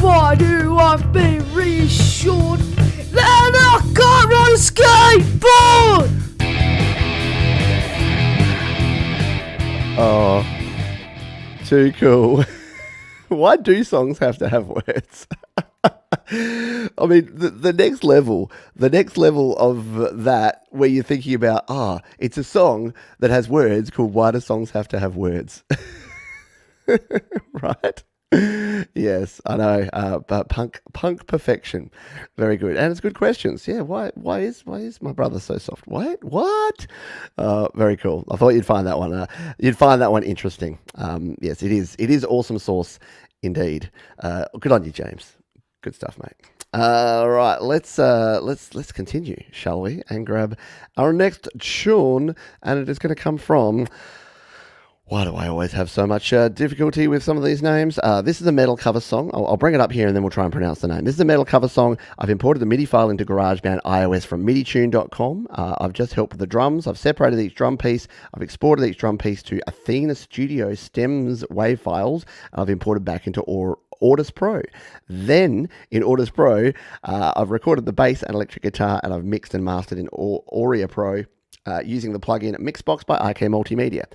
Why do I have to be reassured that I can't ride a skateboard? Oh, too cool. Why do songs have to have words? I mean, the next level of that, where you're thinking about, it's a song that has words called Why Do Songs Have to Have Words? Right? Yes, I know. But punk perfection. Very good. And it's good questions. Yeah, why is my brother so soft? What? Very cool. I thought you'd find that one. You'd find that one interesting. Yes, it is. It is awesome sauce indeed. Good on you, James. Good stuff, mate. All right, let's continue, shall we? And grab our next tune, and it is going to come from. Why do I always have so much difficulty with some of these names? This is a metal cover song. I'll bring it up here and then we'll try and pronounce the name. This is a metal cover song. I've imported the MIDI file into GarageBand iOS from miditune.com. I've just helped with the drums. I've separated each drum piece. I've exported each drum piece to Athena Studio stems WAV files. I've imported back into Audius Pro. Then in Audius Pro, I've recorded the bass and electric guitar, and I've mixed and mastered in Auria Pro using the plugin Mixbox by IK Multimedia.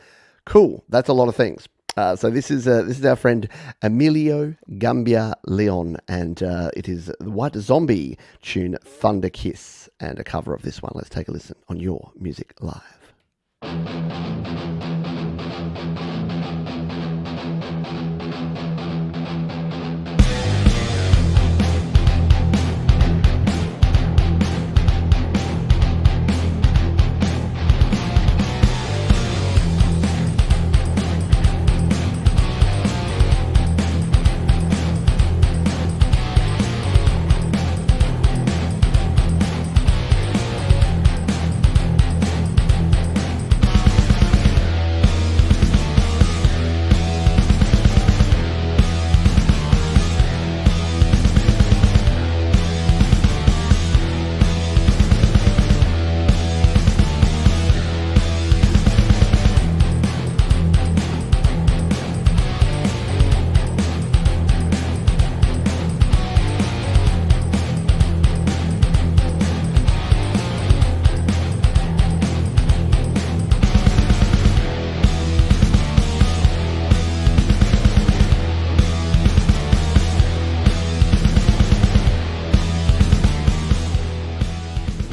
Cool. That's a lot of things. So this is our friend Emilio Gamboa Leon, and it is the White Zombie tune Thunder Kiss, and a cover of this one. Let's take a listen on Your Music Live.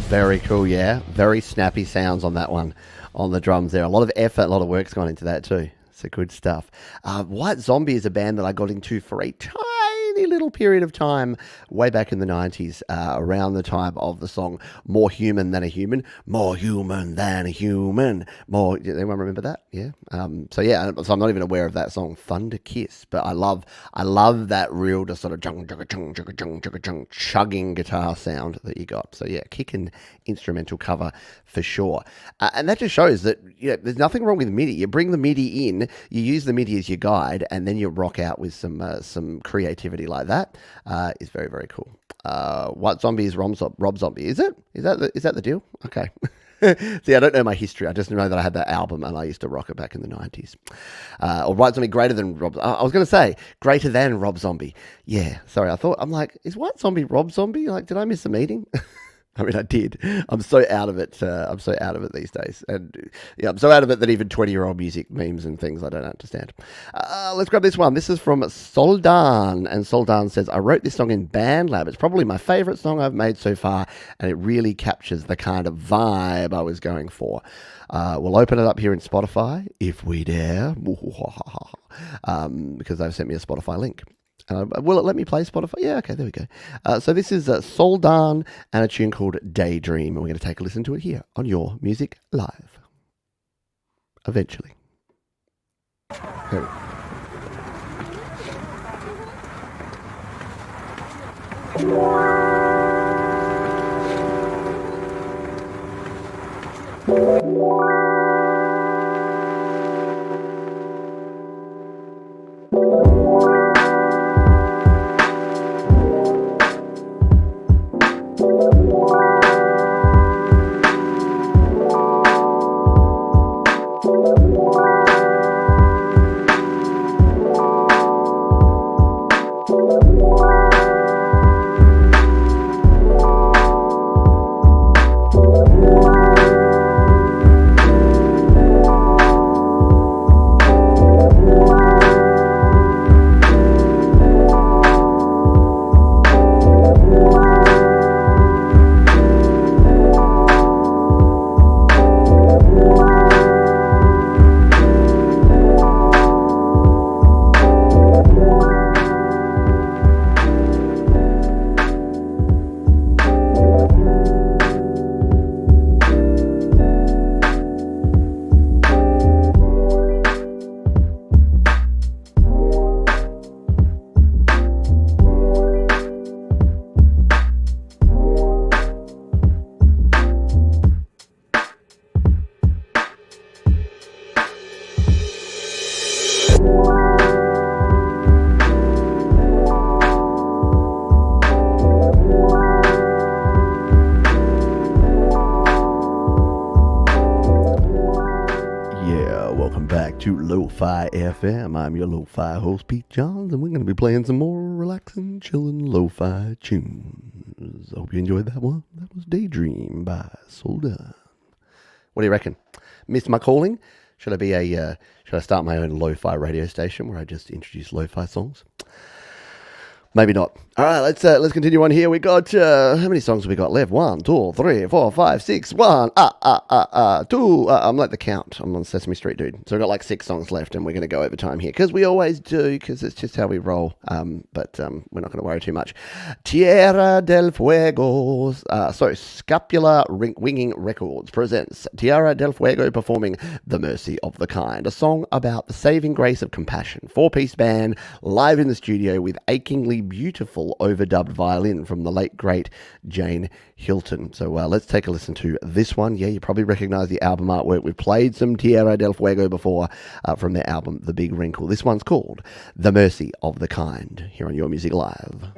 Very cool, yeah. Very snappy sounds on that one, on the drums there. A lot of effort, a lot of work's gone into that too. So good stuff. White Zombie is a band that I got into for a tiny little period of time way back in the 90s, around the time of the song More Human Than a Human. More human than a human. More, anyone remember that? Yeah. So I'm not even aware of that song, Thunder Kiss, but I love that real just sort of chugging guitar sound that you got. So yeah, kicking instrumental cover for sure. And that just shows that there's nothing wrong with MIDI. You bring the MIDI in, you use the MIDI as your guide, and then you rock out with some creativity like that. Is very, very cool. White Zombie is Rob Zombie, is it? Is that the deal? Okay. See, I don't know my history. I just know that I had that album and I used to rock it back in the 90s. Or White Zombie greater than Rob. I was going to say greater than Rob Zombie. Yeah, sorry. I'm like, is White Zombie Rob Zombie? Like, did I miss a meeting? I mean, I did. I'm so out of it. I'm so out of it these days. And yeah, I'm so out of it that even 20-year-old music memes and things I don't understand. Let's grab this one. This is from Saldan. And Saldan says, I wrote this song in BandLab. It's probably my favorite song I've made so far. And it really captures the kind of vibe I was going for. We'll open it up here in Spotify, if we dare. Because they've sent me a Spotify link. Will it let me play Spotify? Yeah, okay, there we go. So this is Saldan and a tune called Daydream, and we're going to take a listen to it here on Your Music Live. Eventually. Here we go. Lo-Fi FM. I'm your Lo-Fi host, Pete Johns, and we're going to be playing some more relaxing, chilling Lo-Fi tunes. I hope you enjoyed that one. That was Daydream by Saldan. What do you reckon? Missed my calling? Should I start my own Lo-Fi radio station where I just introduce Lo-Fi songs? Maybe not. All right, let's continue on here. We got how many songs have we got left? 1, 2, 3, 4, 5, 6. 1, 2. I'm like the count. I'm on Sesame Street, dude. So we've got like 6 songs left, and we're going to go over time here because we always do, because it's just how we roll. But we're not going to worry too much. Tierra del Fuego. Scapular Winging Records presents Tierra del Fuego performing "The Mercy of the Kind," a song about the saving grace of compassion. 4-piece band live in the studio with achingly beautiful overdubbed violin from the late great Jane Hilton. So let's take a listen to this one. Yeah, you probably recognize the album artwork. We've played some Tierra del Fuego before from their album The Big Wrinkle. This one's called "The Mercy of the Kind" here on Your Music Live.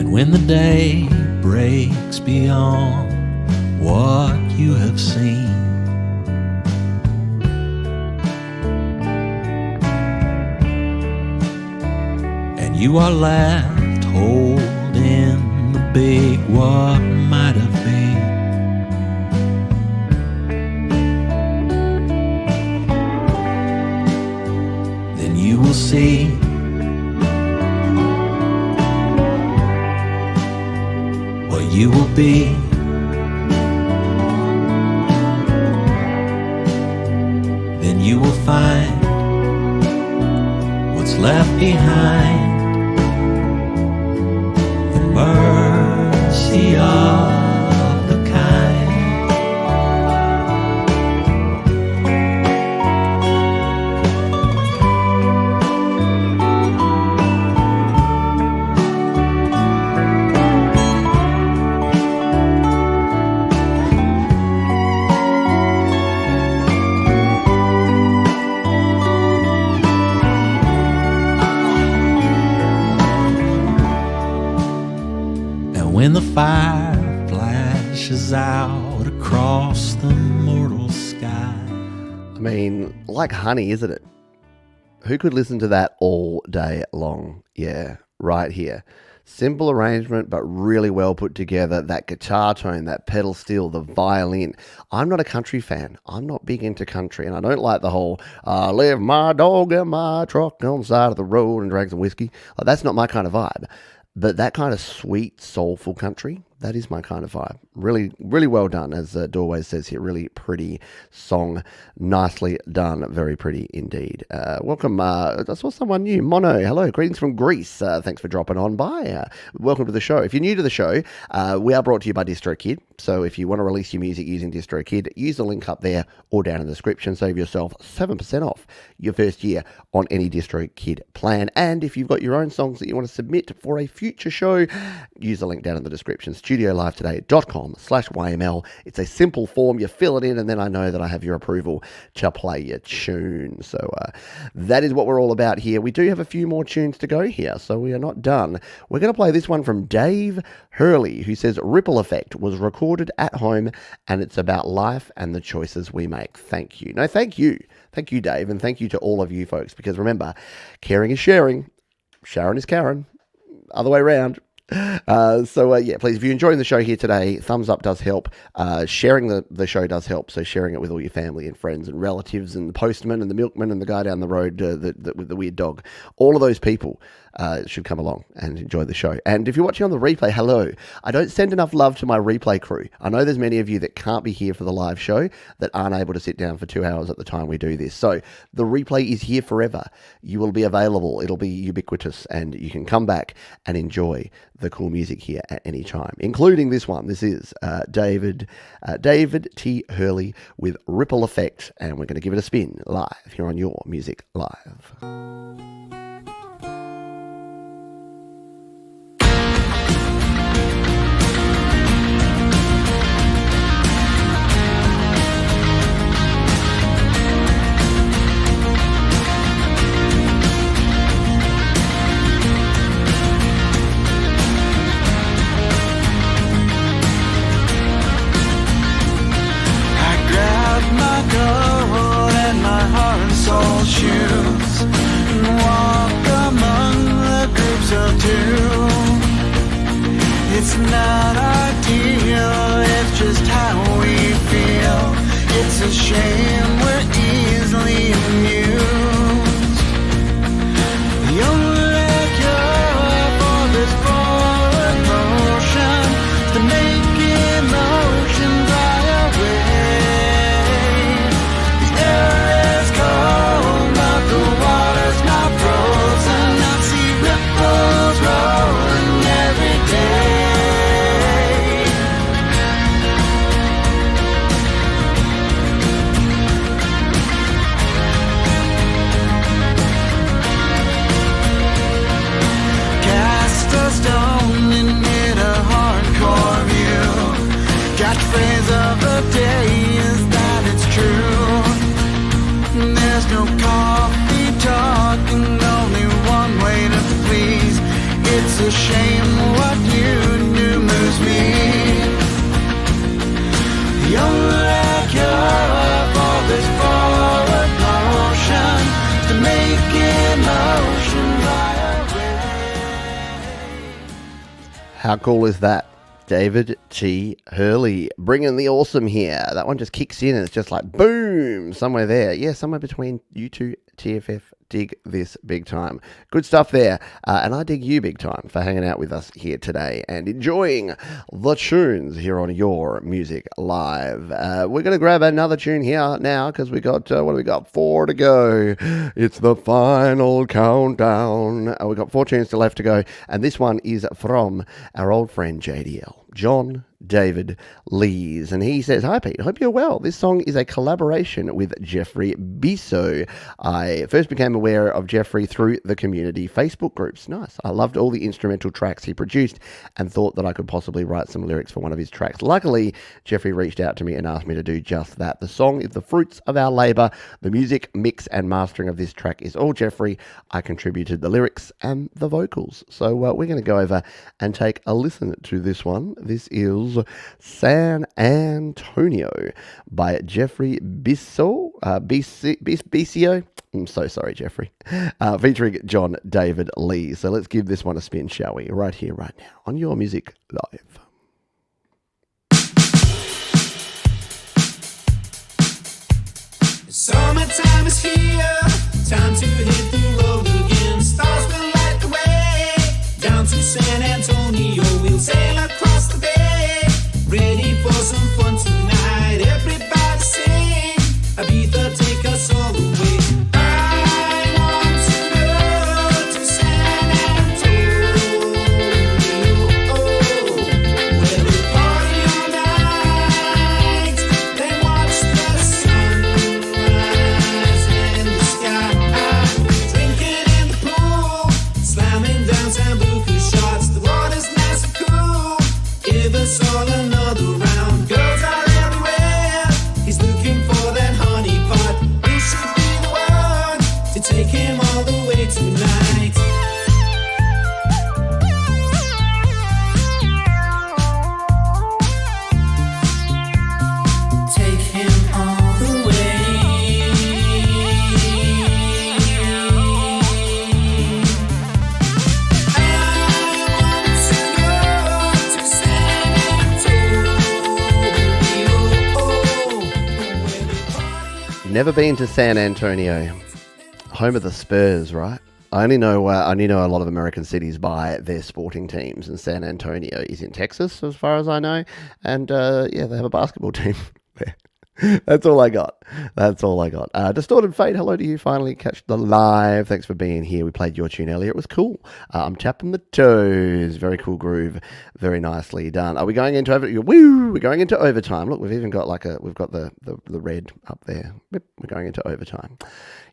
When the day breaks beyond what you have seen, you are left holding the big what might have been. Then you will see what you will be. Then you will find what's left behind. The mercy of the kind. When the fire flashes out across the mortal sky. I mean, like honey, isn't it? Who could listen to that all day long? Yeah, right here. Simple arrangement, but really well put together. That guitar tone, that pedal steel, the violin. I'm not a country fan. I'm not big into country, and I don't like the whole, I leave my dog in my truck on the side of the road and drink some whiskey. Like, that's not my kind of vibe. But that kind of sweet, soulful country, that is my kind of vibe. Really, really well done, as Doorway says here. Really pretty song. Nicely done. Very pretty indeed. Welcome. I saw someone new. Mono, hello. Greetings from Greece. Thanks for dropping on by. Welcome to the show. If you're new to the show, we are brought to you by DistroKid. So if you want to release your music using DistroKid, use the link up there or down in the description. Save yourself 7% off your first year on any DistroKid plan. And if you've got your own songs that you want to submit for a future show, use the link down in the description. studiolivetoday.com/YML. It's a simple form. You fill it in, and then I know that I have your approval to play your tune. So that is what we're all about here. We do have a few more tunes to go here, so we are not done. We're going to play this one from Dave Hurley, who says Ripple Effect was recorded at home, and it's about life and the choices we make. Thank you. No, thank you. Thank you, Dave, and thank you to all of you folks, because remember, caring is sharing. Sharon is Karen. Other way around. Yeah, please, if you're enjoying the show here today, thumbs up does help. Sharing the show does help. So sharing it with all your family and friends and relatives and the postman and the milkman and the guy down the road with the weird dog. All of those people should come along and enjoy the show. And if you're watching on the replay, hello. I don't send enough love to my replay crew. I know there's many of you that can't be here for the live show, that aren't able to sit down for 2 hours at the time we do this. So the replay is here forever. You will be available. It'll be ubiquitous, and you can come back and enjoy the cool music here at any time, including this one. This is David T. Hurley with Ripple Effect, and we're going to give it a spin live here on Your Music Live. Shoes and walk among the groups of two. It's not ideal, it's just how we feel. It's a shame we're easily amused. The only cure for this forward motion is to make emotion fly away. The air is cold, the water's not frozen. I see ripples rolling every day. Cast a stone and hit a hardcore view. Catchphrase of the day is that it's true. There's no coffee talking, only one way to please. It's a shame what you do moves me. The only cure for this forward motion is to make emotion fly away. How cool is that? David T. Hurley, bringing the awesome here. That one just kicks in and it's just like boom, somewhere there. Yeah, somewhere between you two, TFF. Dig this big time. Good stuff there. And I dig you big time for hanging out with us here today and enjoying the tunes here on Your Music Live. We're going to grab another tune here now because we got, what do we got? 4 to go. It's the final countdown. We've got 4 tunes left to go. And this one is from our old friend JDL, John David Lees, and he says, "Hi Pete, hope you're well. This song is a collaboration with Jeffrey Bissell. I first became aware of Jeffrey through the community Facebook groups. Nice. I loved all the instrumental tracks he produced and thought that I could possibly write some lyrics for one of his tracks. Luckily, Jeffrey reached out to me and asked me to do just that. The song is the fruits of our labor. The music, mix, and mastering of this track is all Jeffrey. I contributed the lyrics and the vocals." So we're going to go over and take a listen to this one. This is San Antonio by Jeffrey Bissell. Bissell. I'm so sorry, Jeffrey. Featuring John David Lee. So let's give this one a spin, shall we? Right here, right now, on Your Music Live. Summertime is here, time to hit the road again. Stars will light the way, down to San Antonio. We'll sail across the bay, ready for some fun tonight. Everybody sing, Ibiza, take us all the way. I want to go to San Antonio, where we party all night, then watch the sunrise in the sky. Drinking in the pool, slamming down sambuca shots. The water's nice and cool, give us all another round. Girls are everywhere, he's looking for that honey pot. We should be the one to take him all the way tonight. Take him all the way. I want to go to San Antonio. Never been to San Antonio, home of the Spurs, right? I only know a lot of American cities by their sporting teams, and San Antonio is in Texas, as far as I know. And yeah, they have a basketball team there. That's all I got. Distorted Fate, hello to you. Finally catch the live. Thanks for being here. We played your tune earlier. It was cool. I'm tapping the toes. Very cool groove. Very nicely done. Are we going into Woo! We're going into overtime. Look, we've even got we've got the red up there. We're going into overtime.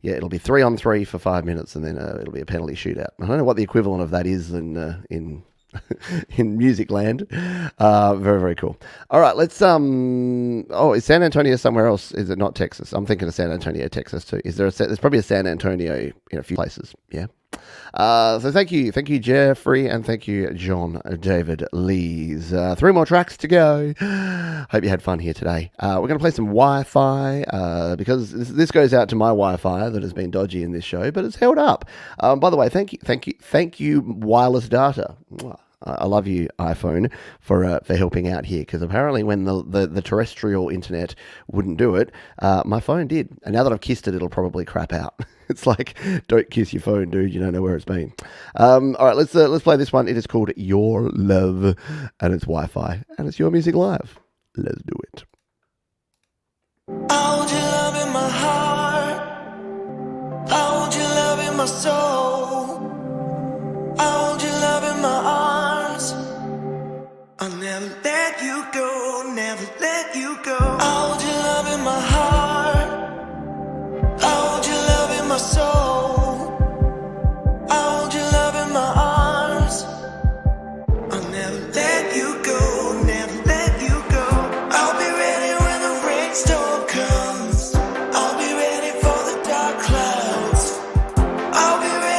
Yeah, it'll be 3-on-3 for 5 minutes, and then it'll be a penalty shootout. I don't know what the equivalent of that is in music land. Very, very cool. All right, let's is San Antonio somewhere else? Is it not Texas? I'm thinking of San Antonio, Texas too. There's probably a San Antonio in a few places. Yeah. So thank you Jeffrey, and thank you John David Lees. 3 more tracks to go. Hope you had fun here today. We're going to play some Wi-Fi because this goes out to my Wi-Fi that has been dodgy in this show, but it's held up. By the way, thank you wireless data. I love you, iPhone, for helping out here, because apparently when the terrestrial internet wouldn't do it, my phone did. And now that I've kissed it, it'll probably crap out. It's like, don't kiss your phone, dude. You don't know where it's been. All right, let's play this one. It is called Your Love, and it's Wi-Fi, and it's Your Music Live. Let's do it. I want your love in my heart, I want your love in my soul, I want your love in my arms. I'll never let you go, never let you go. I want your love in my heart, I want your love in my soul, I want your love in my arms. I'll never let you go, never let you go. I'll be ready when the rainstorm comes, I'll be ready for the dark clouds, I'll be ready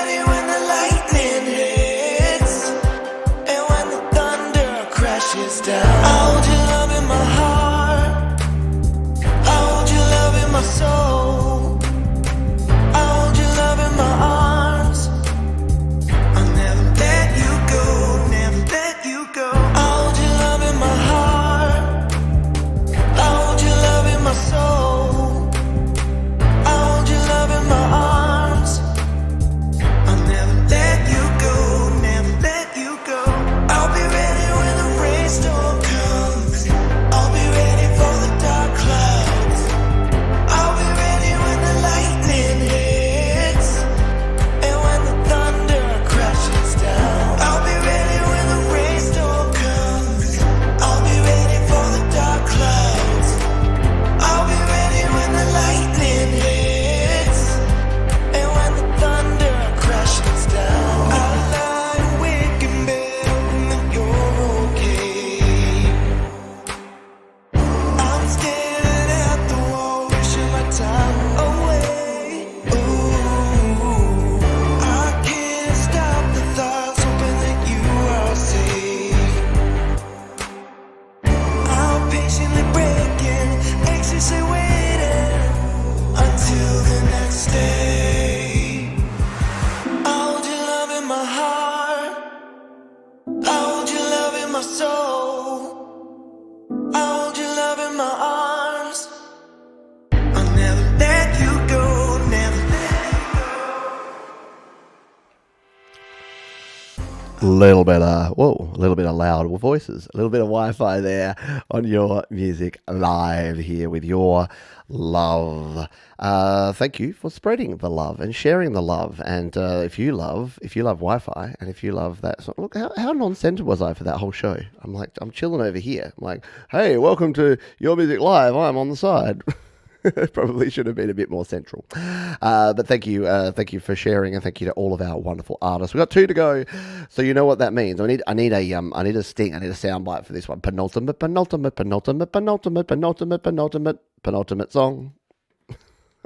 little bit of loud voices, a little bit of Wi-Fi there on your music live here with your love. Thank you for spreading the love and sharing the love. And if you love Wi-Fi, and if you love that song, look how non-centered was I for that whole show. I'm chilling over here. I'm like, hey, welcome to Your Music Live. I'm on the side. Probably should have been a bit more central. But thank you for sharing, and thank you to all of our wonderful artists. We've got 2 to go, so you know what that means. I need a sting. I need a soundbite for this one. Penultimate song.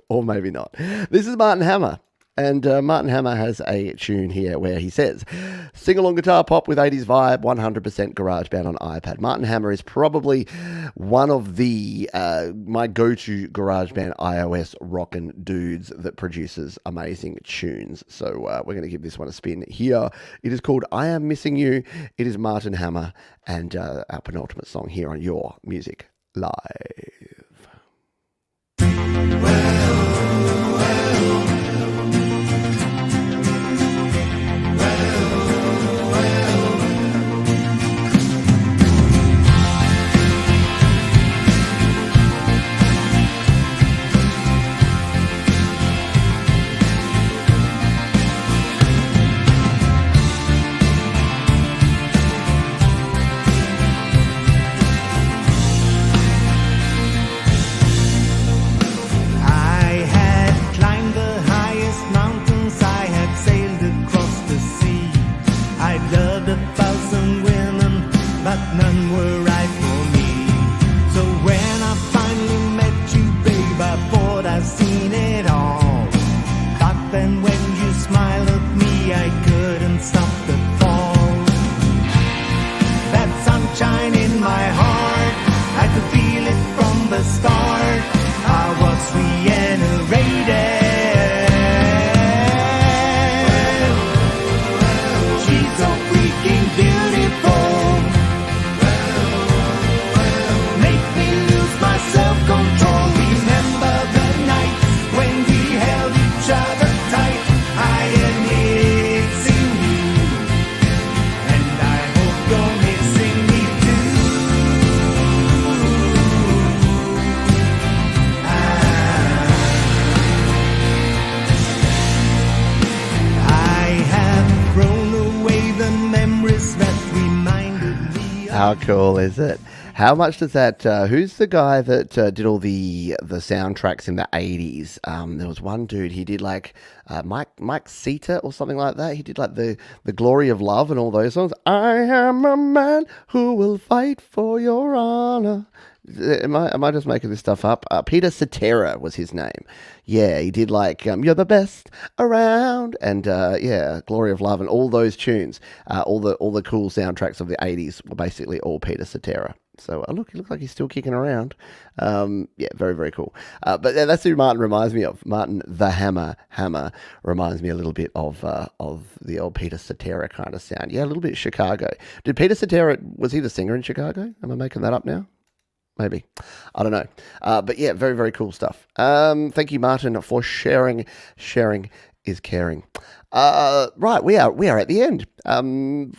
Or maybe not. This is Martin Hammer. And Martin Hammer has a tune here where he says, sing-along guitar pop with 80s vibe, 100% garage band on iPad. Martin Hammer is probably one of the my go-to garage band iOS rockin' dudes that produces amazing tunes. So we're going to give this one a spin here. It is called I Am Missing You. It is Martin Hammer and our penultimate song here on Your Music Live. None were right for me. So when I finally met you, babe, I thought I'd seen it all. But then when you smiled at me, I couldn't stop the fall. That sunshine in my heart, I could feel it from the start. I was regenerated. She's so freaking beautiful. Self-control. Remember the nights when we held each other tight. I am missing you, and I hope you're missing me too. I have thrown away the memories that reminded me. How cool is it? How much does that, who's the guy that did all the soundtracks in the 80s? There was one dude, he did like Mike Sita or something like that. He did like the Glory of Love and all those songs. I am a man who will fight for your honor. Am I just making this stuff up? Peter Cetera was his name. Yeah, he did like You're the Best Around and yeah, Glory of Love and all those tunes. All the cool soundtracks of the 80s were basically all Peter Cetera. So look, he looks like he's still kicking around. Yeah, very, very cool. But that's who Martin reminds me of. Martin the Hammer reminds me a little bit of the old Peter Cetera kind of sound. Yeah, a little bit Chicago. Did Peter Cetera, was he the singer in Chicago? Am I making that up now? Maybe. I don't know. But yeah, very, very cool stuff. Thank you, Martin, for sharing. Sharing is caring. Right, we are at the end.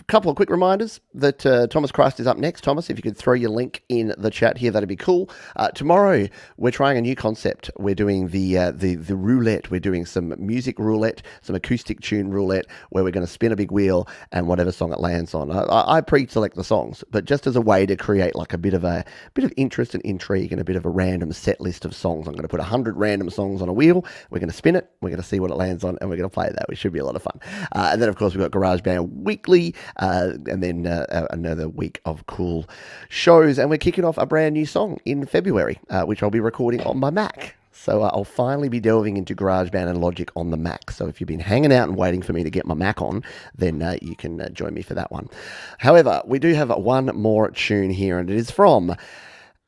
Couple of quick reminders that Thomas Christ is up next. Thomas, if you could throw your link in the chat here, that'd be cool. Tomorrow, we're trying a new concept. We're doing the roulette. We're doing some music roulette, some acoustic tune roulette, where we're going to spin a big wheel and whatever song it lands on. I pre-select the songs, but just as a way to create like a bit of interest and intrigue and a bit of a random set list of songs. I'm going to put 100 random songs on a wheel. We're going to spin it. We're going to see what it lands on, and we're going to play that, which should be a lot of fun. And then, of course, we've got GarageBand Weekly, and then another week of cool shows. And we're kicking off a brand new song in February, which I'll be recording on my Mac. So I'll finally be delving into GarageBand and Logic on the Mac. So if you've been hanging out and waiting for me to get my Mac on, then you can join me for that one. However, we do have one more tune here, and it is from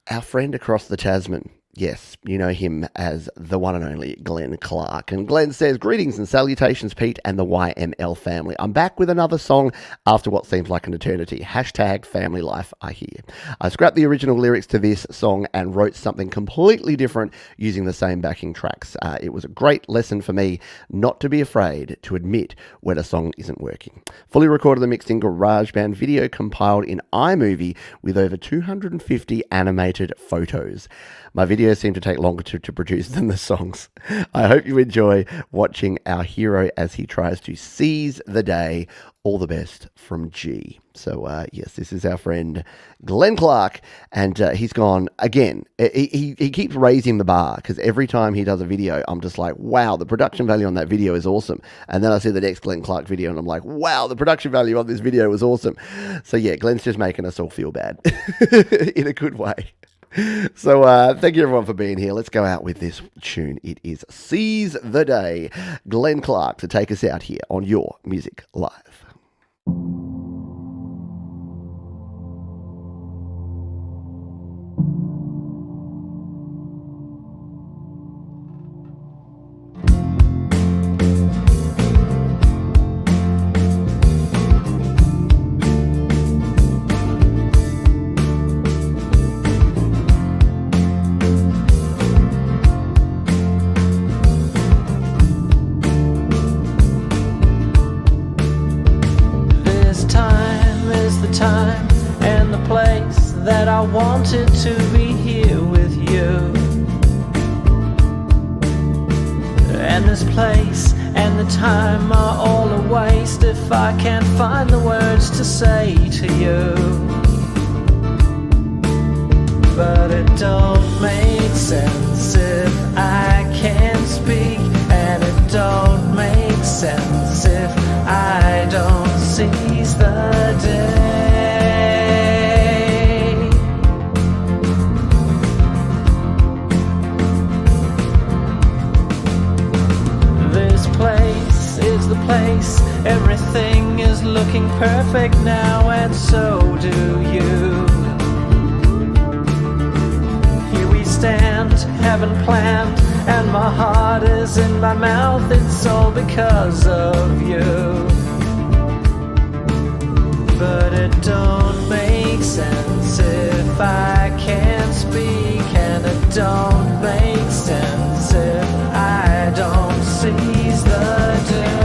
our friend across the Tasman. Yes, you know him as the one and only Glenn Clark. And Glenn says, greetings and salutations, Pete and the YML family. I'm back with another song after what seems like an eternity. Hashtag family life, I hear. I scrapped the original lyrics to this song and wrote something completely different using the same backing tracks. It was a great lesson for me not to be afraid to admit when a song isn't working. Fully recorded and mixed in GarageBand, video compiled in iMovie with over 250 animated photos. My videos seem to take longer to produce than the songs. I hope you enjoy watching our hero as he tries to seize the day. All the best from G. So, yes, this is our friend Glenn Clark, and he's gone, again, he keeps raising the bar, because every time he does a video, I'm just like, wow, the production value on that video is awesome. And then I see the next Glenn Clark video, and I'm like, wow, the production value on this video was awesome. So, yeah, Glenn's just making us all feel bad in a good way. So thank you everyone for being here. Let's go out with this tune. It is Seize the Day. Glenn Clark to take us out here on Your Music Live. I wanted to be here with you. And this place and the time are all a waste if I can't find the words to say to you. But it don't make sense if I can't speak, and it don't make sense if I don't seize the day. The place, everything is looking perfect now, and so do you. Here we stand, heaven planned, and my heart is in my mouth. It's all because of you. But it don't make sense if I can't speak, and it don't make sense if I don't seize the day.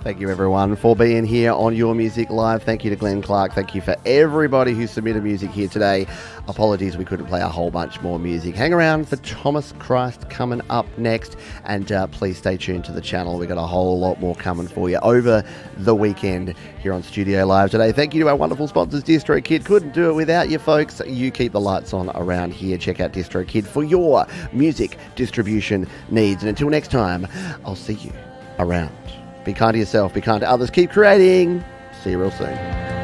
Thank you everyone for being here on Your Music Live. Thank you to Glenn Clark. Thank you for everybody who submitted music here today. Apologies we couldn't play a whole bunch more music. Hang around for Thomas Christ coming up next, and please stay tuned to the channel. We've got a whole lot more coming for you over the weekend here on Studio Live today. Thank you to our wonderful sponsors, DistroKid. Couldn't do it without you folks. You keep the lights on around here. Check out DistroKid for your music distribution needs. And until next time, I'll see you around. Be kind to yourself, be kind to others, keep creating. See you real soon.